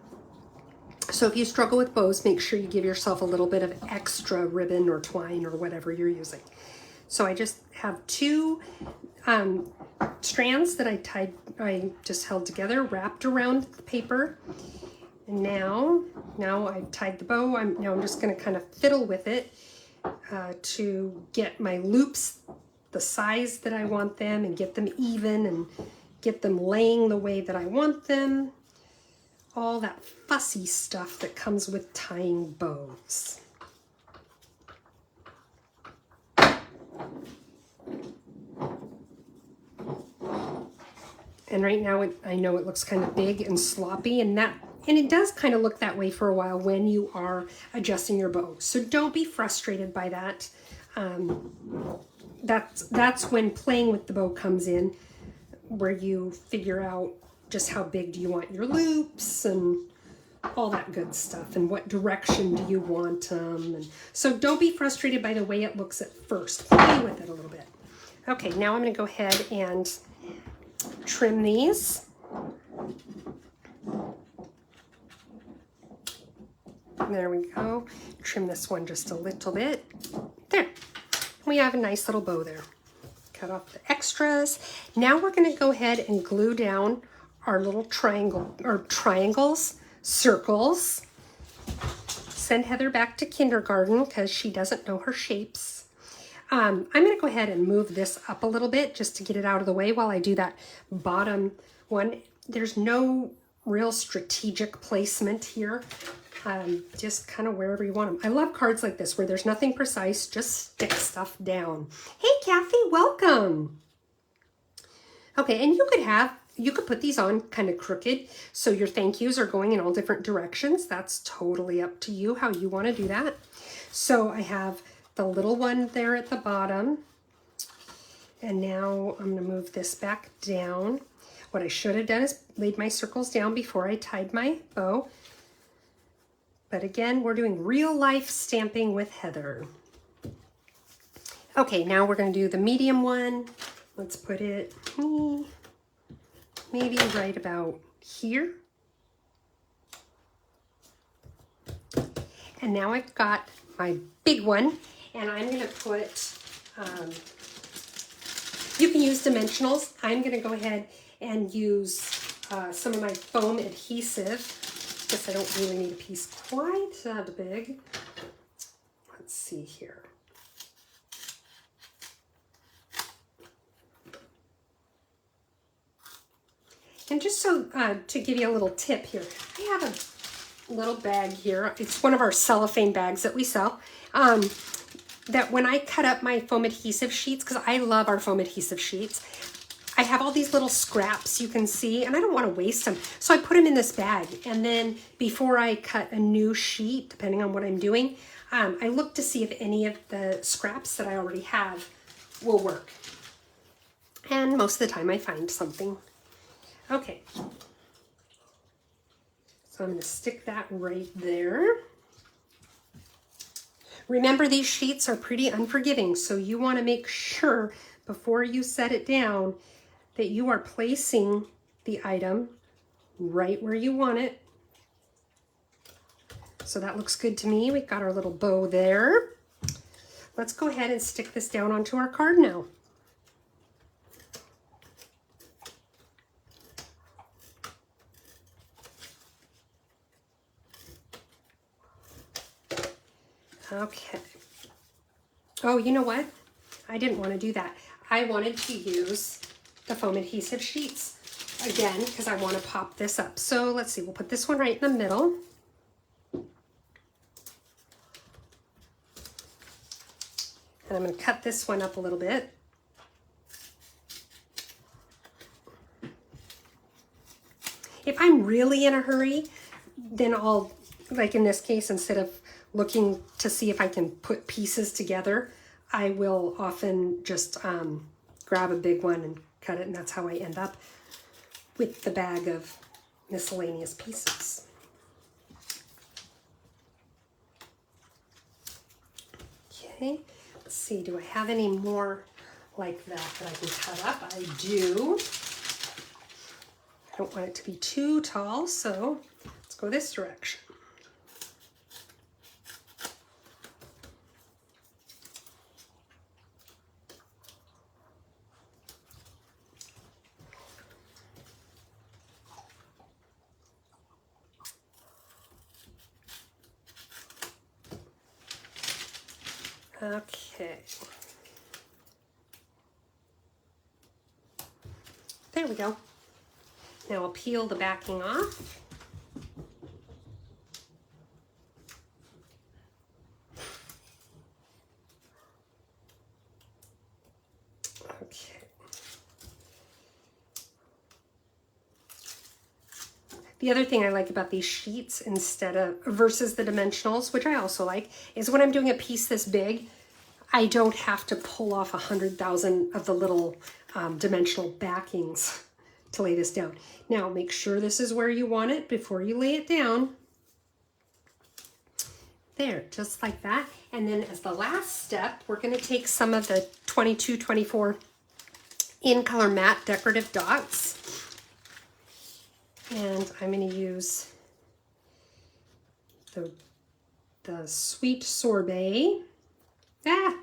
So if you struggle with bows, make sure you give yourself a little bit of extra ribbon or twine or whatever you're using. So I just have 2 strands that I just held together, wrapped around the paper. And now I've tied the bow. Now I'm just going to kind of fiddle with it to get my loops the size that I want them and get them even and get them laying the way that I want them. All that fussy stuff that comes with tying bows. And right now I know it looks kind of big and sloppy, and it does kind of look that way for a while when you are adjusting your bow. So don't be frustrated by that. That's when playing with the bow comes in, where you figure out just how big do you want your loops and all that good stuff, and what direction do you want them. And so don't be frustrated by the way it looks at first. Play with it a little bit. Okay, now I'm going to go ahead and trim these. There we go. Trim this one just a little bit. There. We have a nice little bow there. Cut off the extras. Now we're going to go ahead and glue down our little triangles, circles. Send Heather back to kindergarten because she doesn't know her shapes. I'm going to go ahead and move this up a little bit just to get it out of the way while I do that bottom one. There's no real strategic placement here. Just kind of wherever you want them. I love cards like this where there's nothing precise, just stick stuff down. Hey, Kathy, welcome. Okay, and you could put these on kind of crooked so your thank yous are going in all different directions. That's totally up to you how you want to do that. So I have the little one there at the bottom. And now I'm going to move this back down. What I should have done is laid my circles down before I tied my bow. But again, we're doing real life stamping with Heather. Okay, now we're going to do the medium one. Let's put it maybe right about here. And now I've got my big one, and I'm going to put, you can use dimensionals. I'm going to go ahead and use some of my foam adhesive. Guess I don't really need a piece quite that big. Let's see here. And just so to give you a little tip here, I have a little bag here. It's one of our cellophane bags that we sell. That when I cut up my foam adhesive sheets, because I love our foam adhesive sheets, I have all these little scraps you can see, and I don't want to waste them. So I put them in this bag. And then before I cut a new sheet, depending on what I'm doing, I look to see if any of the scraps that I already have will work. And most of the time I find something. Okay. So I'm going to stick that right there. Remember, these sheets are pretty unforgiving, so you want to make sure before you set it down that you are placing the item right where you want it. So that looks good to me. We've got our little bow there. Let's go ahead and stick this down onto our card now. Okay. Oh, you know what? I didn't want to do that. I wanted to use the foam adhesive sheets again because I want to pop this up. So let's see, we'll put this one right in the middle. And I'm going to cut this one up a little bit. If I'm really in a hurry, then I'll, like in this case, instead of looking to see if I can put pieces together, I will often just grab a big one and cut it, and that's how I end up with the bag of miscellaneous pieces. Okay, let's see, do I have any more like that I can cut up? I do. I don't want it to be too tall, so let's go this direction. Okay. There we go. Now I'll peel the backing off. Okay. The other thing I like about these sheets versus the dimensionals, which I also like, is when I'm doing a piece this big, I don't have to pull off 100,000 of the little dimensional backings to lay this down. Now make sure this is where you want it before you lay it down. There, just like that. And then as the last step, we're going to take some of the 22-24 in color matte decorative dots. And I'm going to use the Sweet Sorbet. Ah!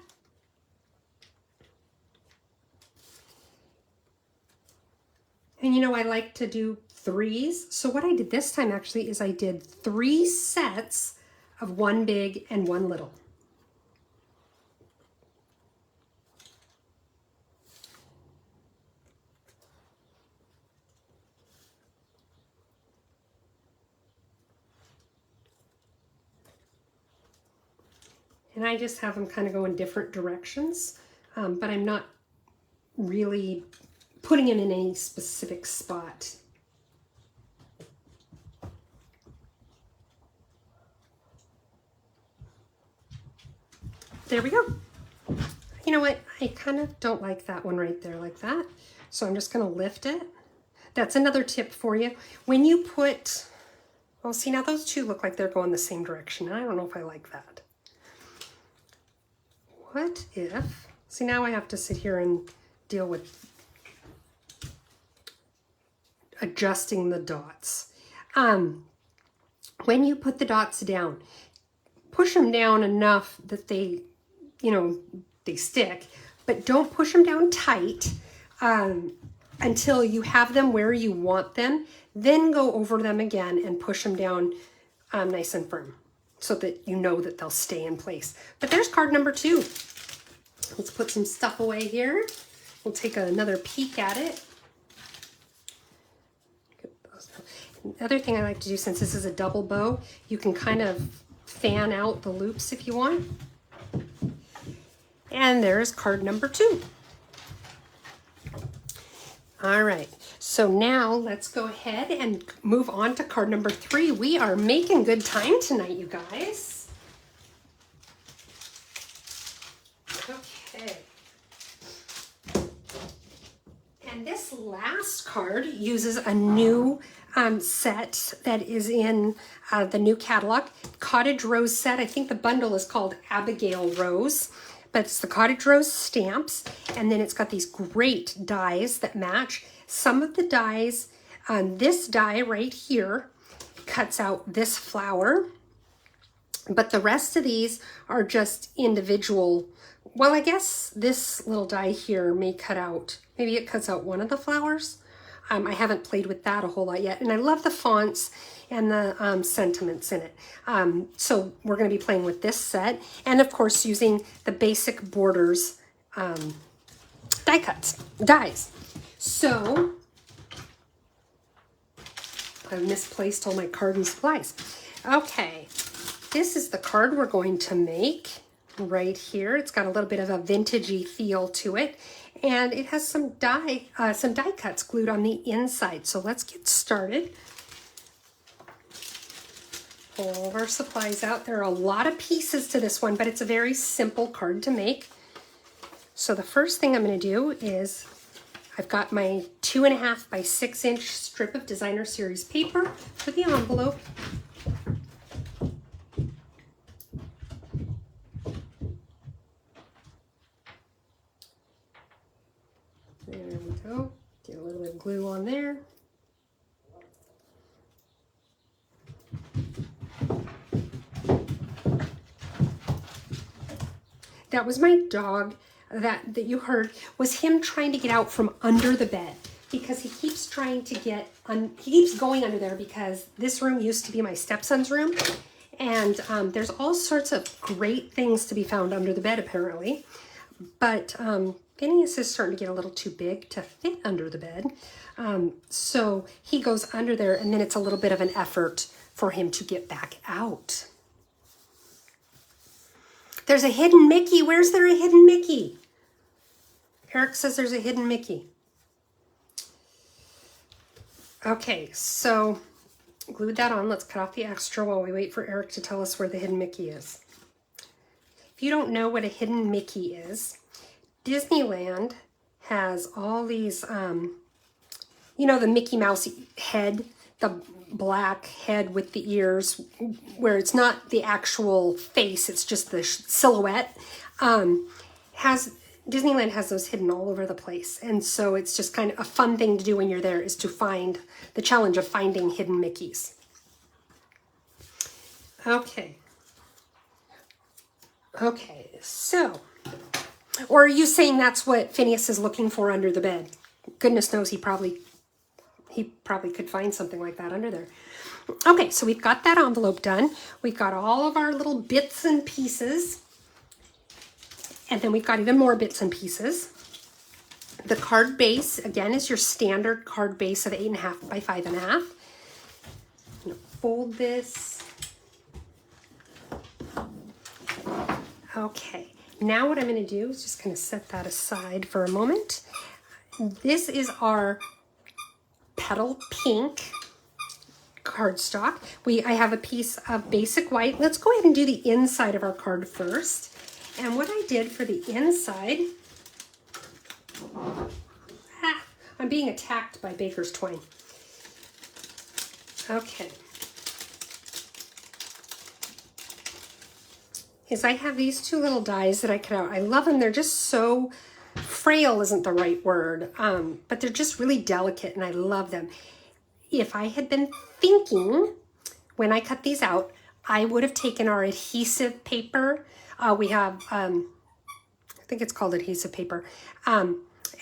And you know, I like to do threes. So what I did this time actually is I did 3 sets of one big and one little. And I just have them kind of go in different directions, but I'm not really putting them in any specific spot. There we go. You know what? I kind of don't like that one right there like that. So I'm just going to lift it. That's another tip for you. When you put, well, see, now those two look like they're going the same direction. I don't know if I like that. What if, see, now I have to sit here and deal with adjusting the dots. When you put the dots down, push them down enough that they, you know, they stick, but don't push them down tight until you have them where you want them. Then go over them again and push them down nice and firm, so that you know that they'll stay in place. But there's card number 2. Let's put some stuff away here. We'll take another peek at it. The other thing I like to do, since this is a double bow, you can kind of fan out the loops if you want. And there's card number 2. All right, so now let's go ahead and move on to card number 3. We are making good time tonight, you guys. Okay. And this last card uses a new set that is in the new catalog, Cottage Rose set. I think the bundle is called Abigail Rose, but it's the Cottage Rose stamps. And then it's got these great dies that match. Some of the dies, this die right here cuts out this flower, but the rest of these are just individual. Well, I guess this little die here may cut out, maybe it cuts out one of the flowers. I haven't played with that a whole lot yet. And I love the fonts and the sentiments in it. So we're going to be playing with this set. And of course, using the basic borders dies. So I've misplaced all my card and supplies. Okay, this is the card we're going to make right here. It's got a little bit of a vintagey feel to it. And it has some die cuts glued on the inside. So let's get started. Pull all of our supplies out. There are a lot of pieces to this one, but it's a very simple card to make. So the first thing I'm going to do is I've got my 2.5 by 6 inch strip of Designer Series paper for the envelope. There we go. Get a little bit of glue on there. That was my dog that you heard, was him trying to get out from under the bed, because he keeps trying to get he keeps going under there, because this room used to be my stepson's room, and there's all sorts of great things to be found under the bed apparently, but Phineas is starting to get a little too big to fit under the bed, so he goes under there, and then it's a little bit of an effort for him to get back out. There's a hidden Mickey. Where's there a hidden Mickey? Eric says there's a hidden Mickey. Okay, so glued that on. Let's cut off the extra while we wait for Eric to tell us where the hidden Mickey is. If you don't know what a hidden Mickey is, Disneyland has all these, you know, the Mickey Mouse head, the black head with the ears, where it's not the actual face, it's just the silhouette. Disneyland has those hidden all over the place, and so it's just kind of a fun thing to do when you're there, is to find the challenge of finding hidden Mickeys. Okay, so, or are you saying that's what Phineas is looking for under the bed? Goodness knows he probably could find something like that under there. Okay, so we've got that envelope done. We've got all of our little bits and pieces. And then we've got even more bits and pieces. The card base, again, is your standard card base of 8.5 by 5.5. I'm gonna fold this. Okay, now what I'm gonna do is just gonna set that aside for a moment. This is our Petal Pink cardstock. I have a piece of basic white. Let's go ahead and do the inside of our card first. And what I did for the inside, I'm being attacked by baker's twine. Okay. Is I have these two little dies that I cut out. I love them. They're just so frail isn't the right word, but they're just really delicate and I love them. If I had been thinking when I cut these out, I would have taken our adhesive paper. We have, I think it's called adhesive paper, and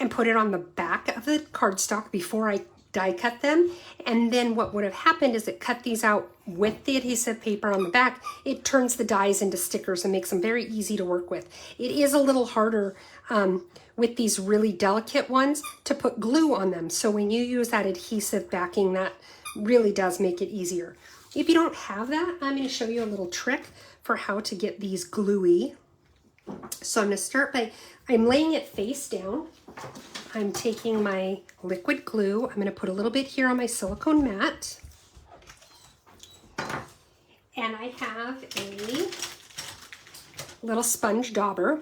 put it on the back of the cardstock before I die cut them. And then what would have happened is it cut these out with the adhesive paper on the back. It turns the dies into stickers and makes them very easy to work with. It is a little harder with these really delicate ones to put glue on them. So when you use that adhesive backing, that really does make it easier. If you don't have that, I'm going to show you a little trick for how to get these gluey. So I'm going to start by, I'm laying it face down. I'm taking my liquid glue. I'm going to put a little bit here on my silicone mat. And I have a little sponge dauber.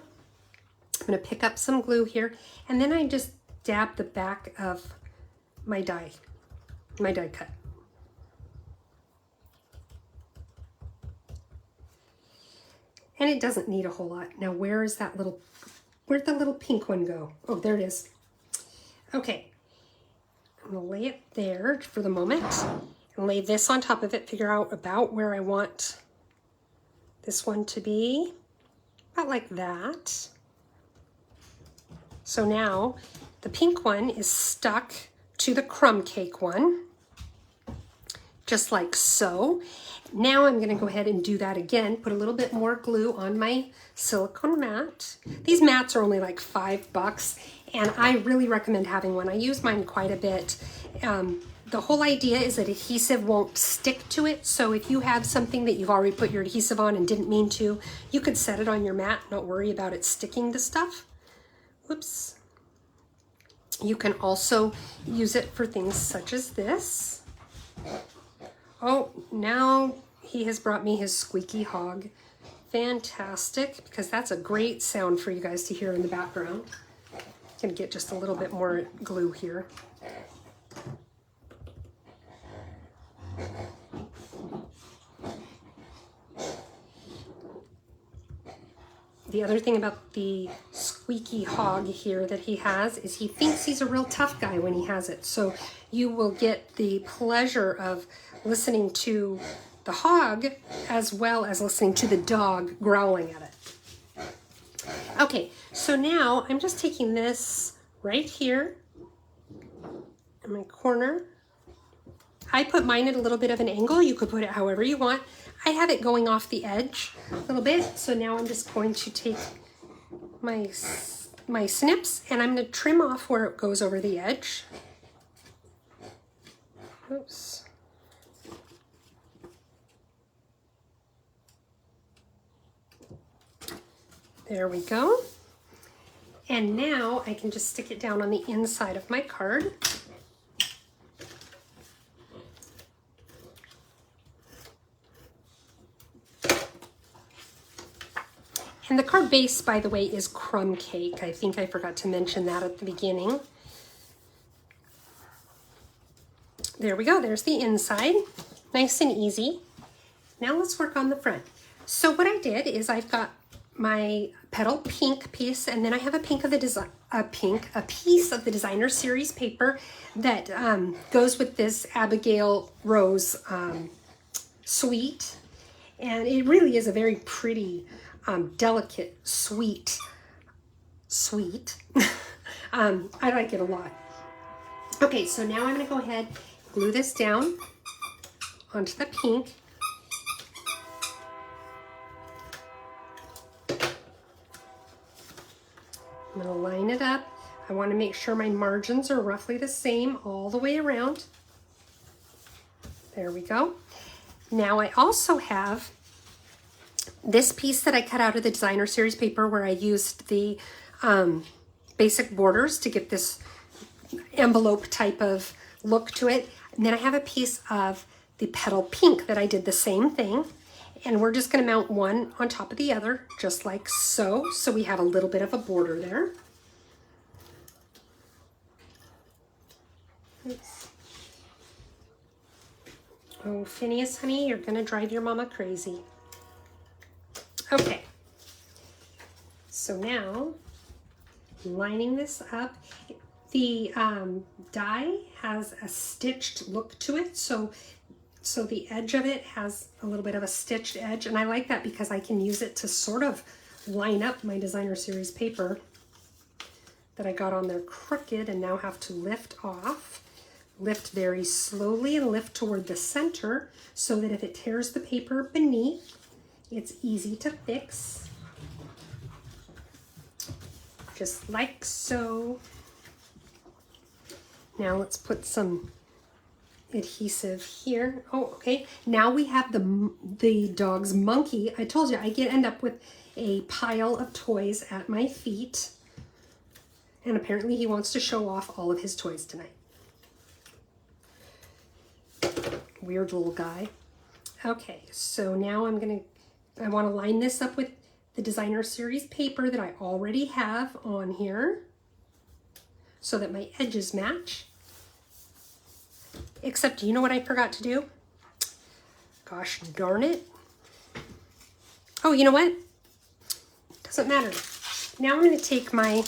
I'm going to pick up some glue here, and then I just dab the back of my die cut. And it doesn't need a whole lot. Now where'd the little pink one go? Oh, there it is. Okay, I'm gonna lay it there for the moment and lay this on top of it, figure out about where I want this one to be, about like that. So now the pink one is stuck to the crumb cake one, just like so. Now I'm going to go ahead and do that again, put a little bit more glue on my silicone mat. These mats are only like $5, and I really recommend having one. I use mine quite a bit. The whole idea is that adhesive won't stick to it, so if you have something that you've already put your adhesive on and didn't mean to, you could set it on your mat, not worry about it sticking to stuff. Whoops. You can also use it for things such as this. Oh, now he has brought me his squeaky hog. Fantastic, because that's a great sound for you guys to hear in the background. I'm gonna get just a little bit more glue here. The other thing about the squeaky hog here that he has is he thinks he's a real tough guy when he has it. So you will get the pleasure of listening to the hog as well as listening to the dog growling at it. Okay, so now I'm just taking this right here in my corner. I put mine at a little bit of an angle. You could put it however you want. I have it going off the edge a little bit, so now I'm just going to take my snips and I'm going to trim off where it goes over the edge. Oops. There we go. And now I can just stick it down on the inside of my card. And the card base, by the way, is crumb cake. I think I forgot to mention that at the beginning. There we go, there's the inside. Nice and easy. Now let's work on the front. So what I did is I've got my petal pink piece, and then I have a piece of the designer series paper that goes with this Abigail Rose suite. And it really is a very pretty, delicate, sweet. I like it a lot. Okay, so now I'm going to go ahead, glue this down onto the pink. I'm going to line it up. I want to make sure my margins are roughly the same all the way around. There we go. Now I also have this piece that I cut out of the designer series paper where I used the basic borders to get this envelope type of look to it. And then I have a piece of the petal pink that I did the same thing. And we're just going to mount one on top of the other, just like so. So we have a little bit of a border there. Oops. Oh, Phineas, honey, you're going to drive your mama crazy. Okay. So now, lining this up. The die has a stitched look to it, so the edge of it has a little bit of a stitched edge, and I like that because I can use it to sort of line up my designer series paper that I got on there crooked and now have to lift off. Lift very slowly and lift toward the center so that if it tears the paper beneath, it's easy to fix. Just like so. Now let's put some adhesive here. Oh, okay. Now we have the dog's monkey. I told you I end up with a pile of toys at my feet. And apparently he wants to show off all of his toys tonight. Weird little guy. Okay, so now I want to line this up with the Designer Series paper that I already have on here so that my edges match. Except, you know what I forgot to do? Gosh darn it. Oh, you know what? Doesn't matter. Now I'm going to take my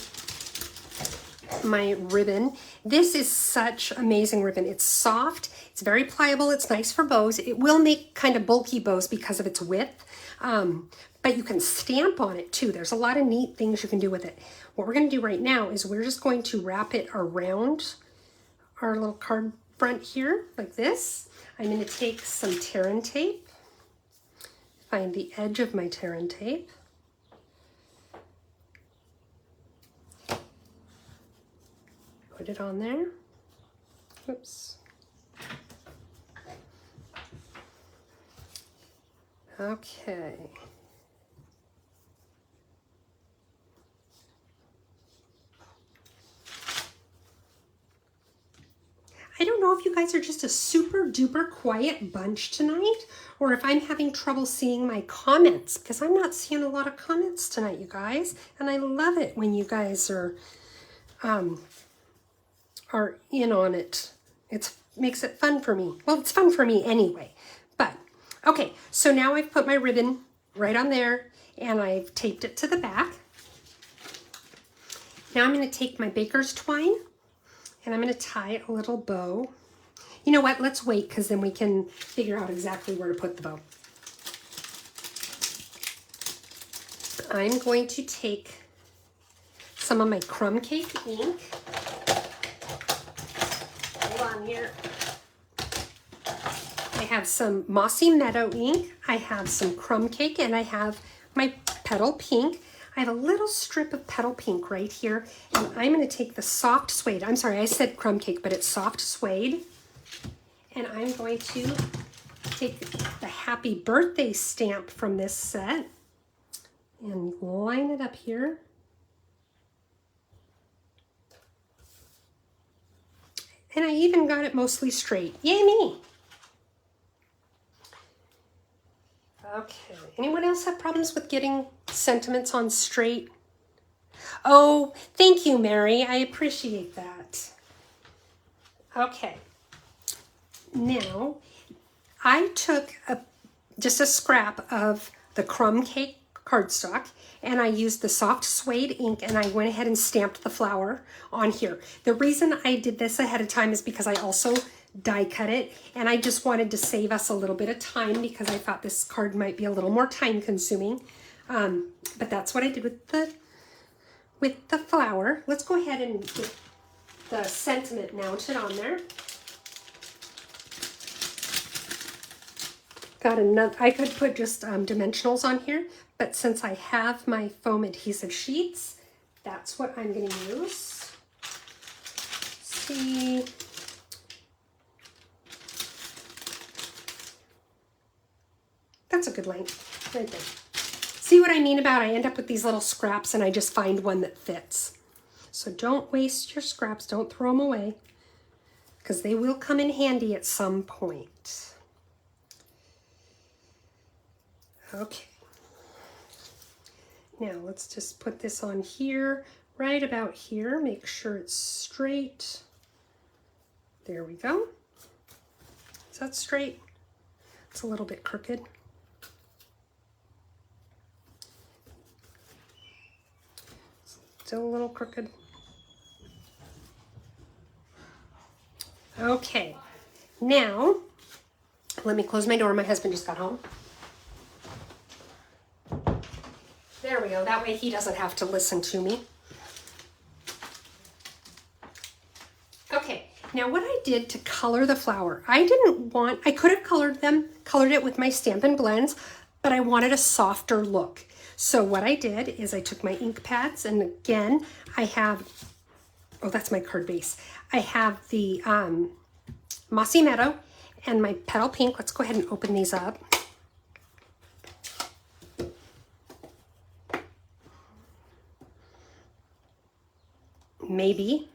ribbon. This is such amazing ribbon. It's soft, it's very pliable, it's nice for bows. It will make kind of bulky bows because of its width, but you can stamp on it too. There's a lot of neat things you can do with it. What we're going to do right now is we're just going to wrap it around our little card front here like this. I'm going to take some tear and tape, find the edge of my tear and tape, put it on there. Oops. Okay. I don't know if you guys are just a super duper quiet bunch tonight, or if I'm having trouble seeing my comments, because I'm not seeing a lot of comments tonight, you guys. And I love it when you guys are in on it. It makes it fun for me. Well, it's fun for me anyway. But okay, so now I've put my ribbon right on there and I've taped it to the back. Now I'm going to take my baker's twine and I'm going to tie a little bow. You know what? Let's wait, because then we can figure out exactly where to put the bow. I'm going to take some of my crumb cake ink. Hold on here. I have some Mossy Meadow ink. I have some crumb cake, and I have my petal pink. I have a little strip of petal pink right here, and I'm going to take the soft suede. I'm sorry, I said crumb cake, but it's soft suede. And I'm going to take the happy birthday stamp from this set and line it up here. And I even got it mostly straight. Yay me! Okay, anyone else have problems with getting sentiments on straight? Oh, thank you, Mary. I appreciate that. Okay. Now, I took just a scrap of the crumb cake cardstock and I used the soft suede ink and I went ahead and stamped the flower on here. The reason I did this ahead of time is because I also die cut it, and I just wanted to save us a little bit of time because I thought this card might be a little more time consuming. But that's what I did with the flower. Let's go ahead and get the sentiment mounted on there. Got another, I could put just dimensionals on here, but since I have my foam adhesive sheets, that's what I'm going to use. Let's see. That's a good length right there. See what I mean about I end up with these little scraps and I just find one that fits. So don't waste your scraps, don't throw them away, because they will come in handy at some point. Okay. Now let's just put this on here, right about here. Make sure it's straight. There we go. Is that straight? It's a little bit crooked. Still a little crooked. Okay, now let me close my door. My husband just got home. There we go. That way he doesn't have to listen to me. Okay, now what I did to color the flower, I could have colored it with my Stampin' Blends, but I wanted a softer look. So what I did is I took my ink pads, and again, I have, oh, that's my card base. I have the Mossy Meadow and my Petal Pink. Let's go ahead and open these up. Maybe.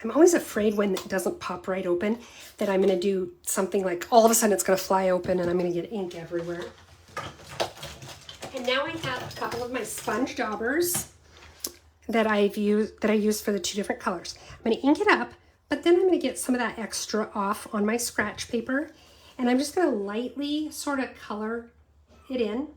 I'm always afraid when it doesn't pop right open that I'm going to do something like all of a sudden it's going to fly open and I'm going to get ink everywhere. And now I have a couple of my sponge daubers that I used for the two different colors. I'm going to ink it up, but then I'm going to get some of that extra off on my scratch paper, and I'm just going to lightly sort of color it in.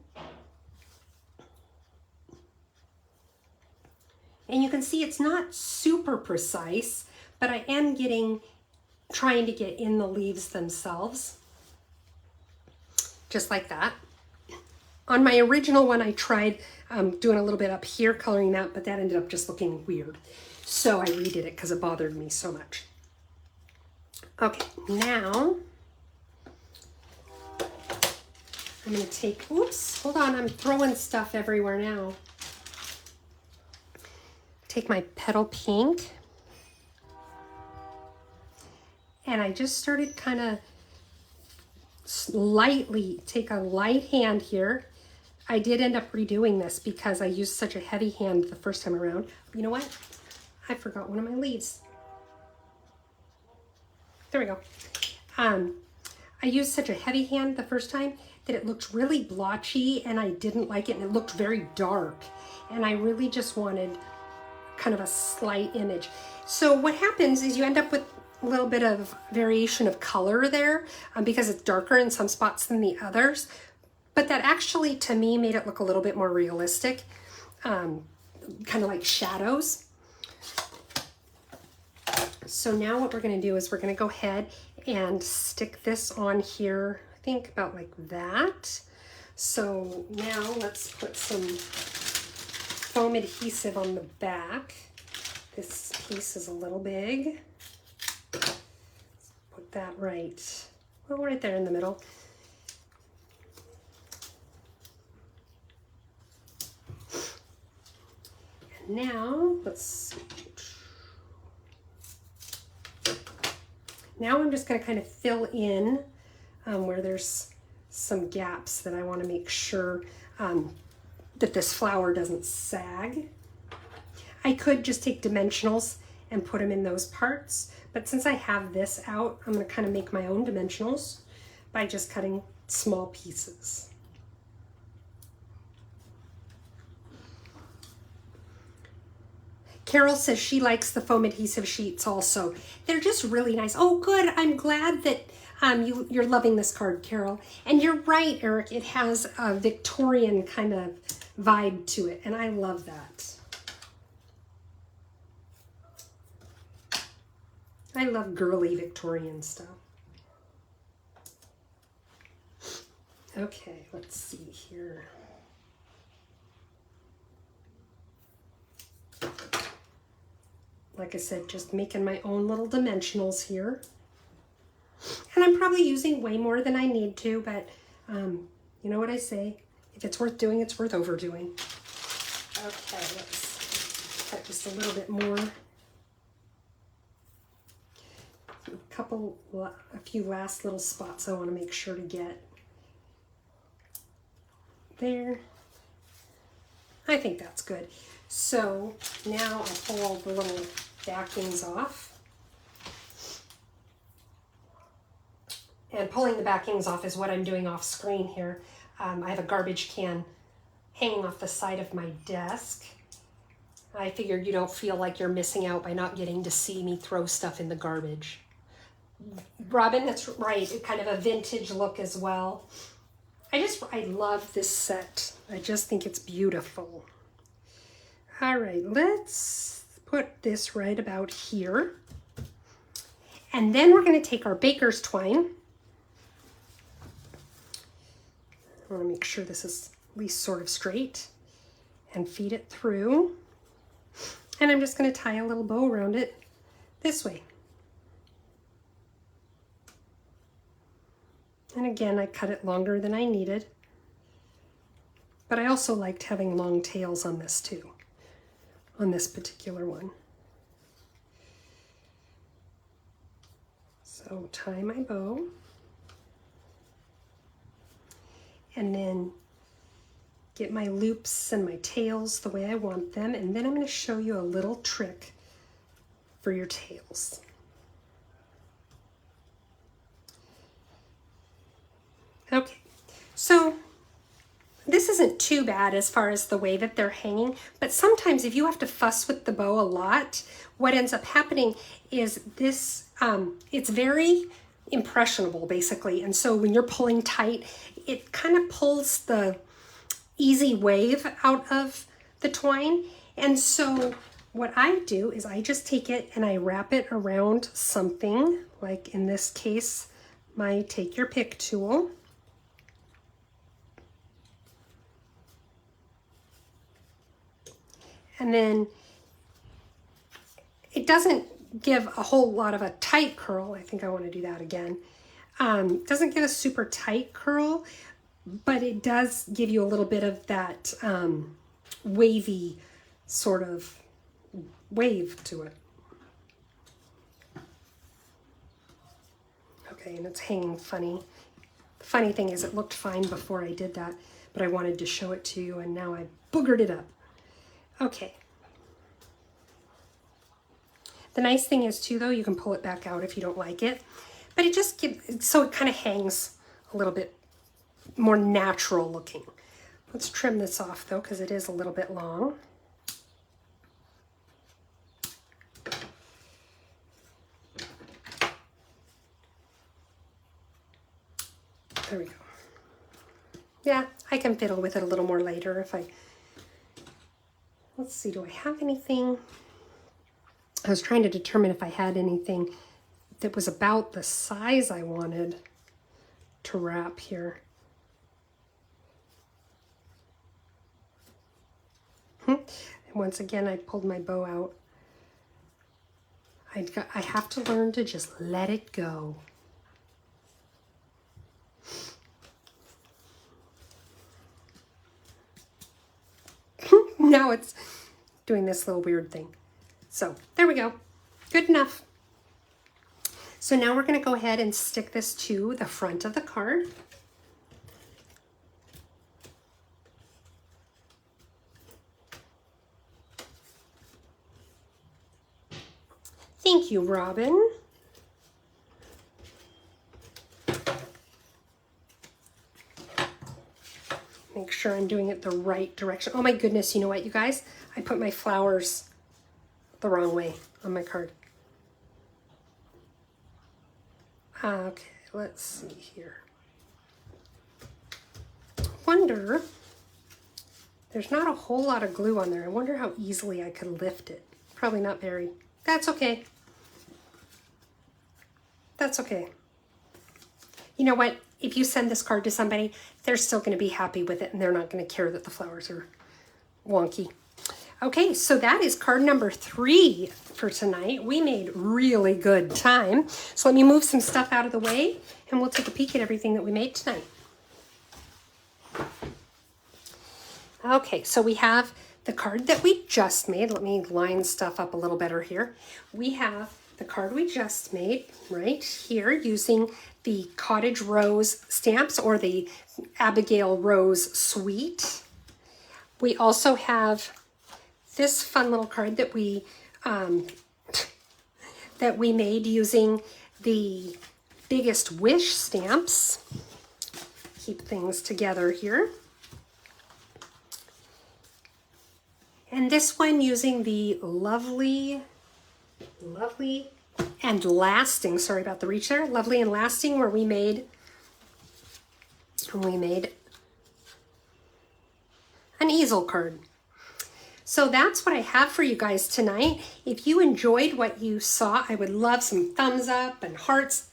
And you can see it's not super precise, but I am trying to get in the leaves themselves, just like that. On my original one, I tried doing a little bit up here, coloring that, but that ended up just looking weird. So I redid it because it bothered me so much. Okay, now I'm going to take, oops, hold on, I'm throwing stuff everywhere now. Take my Petal Pink, and I just started kind of lightly, take a light hand here. I did end up redoing this because I used such a heavy hand the first time around. You know what? I forgot one of my leaves. There we go. I used such a heavy hand the first time that it looked really blotchy, and I didn't like it, and it looked very dark. And I really just wanted kind of a slight image. So what happens is you end up with a little bit of variation of color there because it's darker in some spots than the others. But that actually, to me, made it look a little bit more realistic, kind of like shadows. So now what we're going to do is we're going to go ahead and stick this on here, I think about like that. So now let's put some foam adhesive on the back. This piece is a little big. Let's put that right there in the middle. And now now I'm just going to kind of fill in where there's some gaps that I want to make sure that this flower doesn't sag. I could just take dimensionals and put them in those parts, but since I have this out, I'm going to kind of make my own dimensionals by just cutting small pieces. Carol says she likes the foam adhesive sheets also. They're just really nice. Oh, good. I'm glad that you're loving this card, Carol. And you're right, Eric. It has a Victorian kind of vibe to it, and I love that. I love girly Victorian stuff. Okay, let's see here. Like I said, just making my own little dimensionals here. And I'm probably using way more than I need to, but you know what I say? If it's worth doing, it's worth overdoing. Okay, let's cut just a little bit more. A few last little spots I want to make sure to get. There. I think that's good. So now I'll pull all the little backings off. And pulling the backings off is what I'm doing off screen here. I have a garbage can hanging off the side of my desk. I figured you don't feel like you're missing out by not getting to see me throw stuff in the garbage. Robin, that's right. It's kind of a vintage look as well. I love this set. I just think it's beautiful. All right, let's put this right about here. And then we're going to take our baker's twine. I want to make sure this is at least sort of straight and feed it through. And I'm just going to tie a little bow around it this way. And again, I cut it longer than I needed. But I also liked having long tails on this too, on this particular one. So tie my bow. And then get my loops and my tails the way I want them. And then I'm going to show you a little trick for your tails. Okay, so this isn't too bad as far as the way that they're hanging, but sometimes if you have to fuss with the bow a lot, what ends up happening is this, it's very impressionable basically. And so when you're pulling tight, it kind of pulls the easy wave out of the twine. And so what I do is I just take it and I wrap it around something, like in this case, my take your pick tool. And then it doesn't give a whole lot of a tight curl. I think I want to do that again. Doesn't give a super tight curl, but it does give you a little bit of that wavy sort of wave to it. Okay, and it's hanging funny. The funny thing is it looked fine before I did that, but I wanted to show it to you and now I boogered it up. Okay. The nice thing is too though, you can pull it back out if you don't like it, but it just gives, so it kind of hangs a little bit more natural looking. Let's trim this off though, because it is a little bit long. There we go. Yeah, I can fiddle with it a little more later if I, let's see, do I have anything? I was trying to determine if I had anything that was about the size I wanted to wrap here. And once again, I pulled my bow out. I have to learn to just let it go. Now it's doing this little weird thing. So there we go. Good enough. So now we're going to go ahead and stick this to the front of the card. Thank you, Robin. Make sure I'm doing it the right direction. Oh my goodness, you know what, you guys? I put my flowers the wrong way on my card. Okay, let's see here. Wonder, there's not a whole lot of glue on there. I wonder how easily I could lift it. Probably not very. That's okay. That's okay. You know what? If you send this card to somebody, they're still going to be happy with it and they're not going to care that the flowers are wonky. Okay, so that is card number 3 for tonight. We made really good time. So let me move some stuff out of the way and we'll take a peek at everything that we made tonight. Okay, so we have the card that we just made. Let me line stuff up a little better here. We have the card we just made right here using the Cottage Rose stamps or the Abigail Rose Suite. We also have this fun little card that we made using the Biggest Wish stamps. Keep things together here. And this one using the Lovely and Lasting, sorry about the reach there, Lovely and Lasting, where we made an easel card. So that's what I have for you guys tonight. If you enjoyed what you saw, I would love some thumbs up and hearts.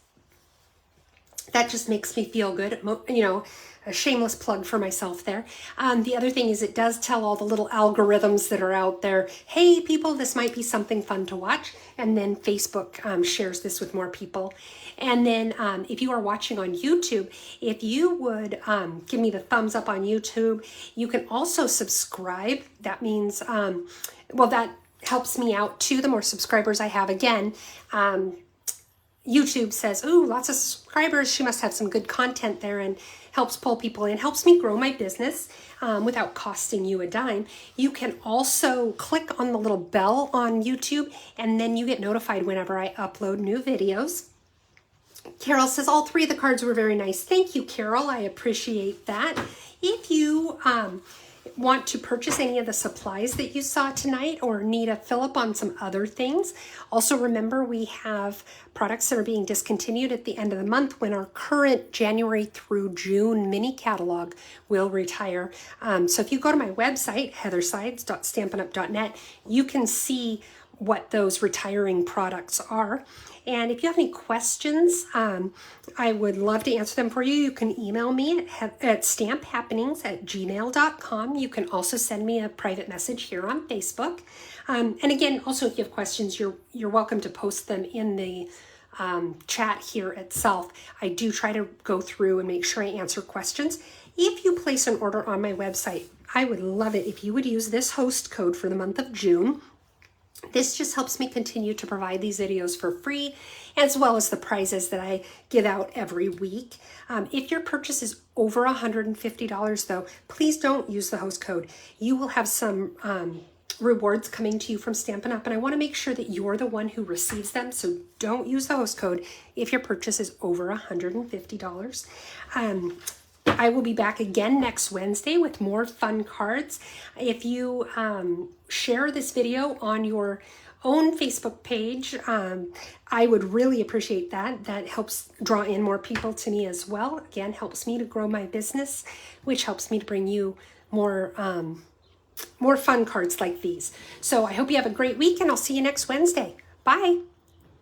That just makes me feel good, you know, a shameless plug for myself there. The other thing is it does tell all the little algorithms that are out there, hey people, this might be something fun to watch. And then Facebook shares this with more people. And then if you are watching on YouTube, if you would give me the thumbs up on YouTube, you can also subscribe. That means, well, that helps me out too. The more subscribers I have, again, YouTube says, ooh, lots of subscribers, she must have some good content there, and helps pull people in, helps me grow my business without costing you a dime. You can also click on the little bell on YouTube, and then you get notified whenever I upload new videos. Carol says, all 3 of the cards were very nice. Thank you, Carol. I appreciate that. If you want to purchase any of the supplies that you saw tonight or need a fill up on some other things, also remember we have products that are being discontinued at the end of the month when our current January through June mini catalog will retire. So if you go to my website, heathersides.stampinup.net, you can see what those retiring products are. And if you have any questions, I would love to answer them for you. You can email me at stamphappenings@gmail.com. You can also send me a private message here on Facebook. And again, also if you have questions, you're welcome to post them in the chat here itself. I do try to go through and make sure I answer questions. If you place an order on my website, I would love it if you would use this host code for the month of June. This just helps me continue to provide these videos for free, as well as the prizes that I give out every week. If your purchase is over $150 though, please don't use the host code. You will have some rewards coming to you from Stampin' Up, and I want to make sure that you're the one who receives them, so don't use the host code if your purchase is over $150. I will be back again next Wednesday with more fun cards. If you share this video on your own Facebook page, I would really appreciate that. That helps draw in more people to me as well. Again, helps me to grow my business, which helps me to bring you more fun cards like these. So I hope you have a great week, and I'll see you next Wednesday. Bye.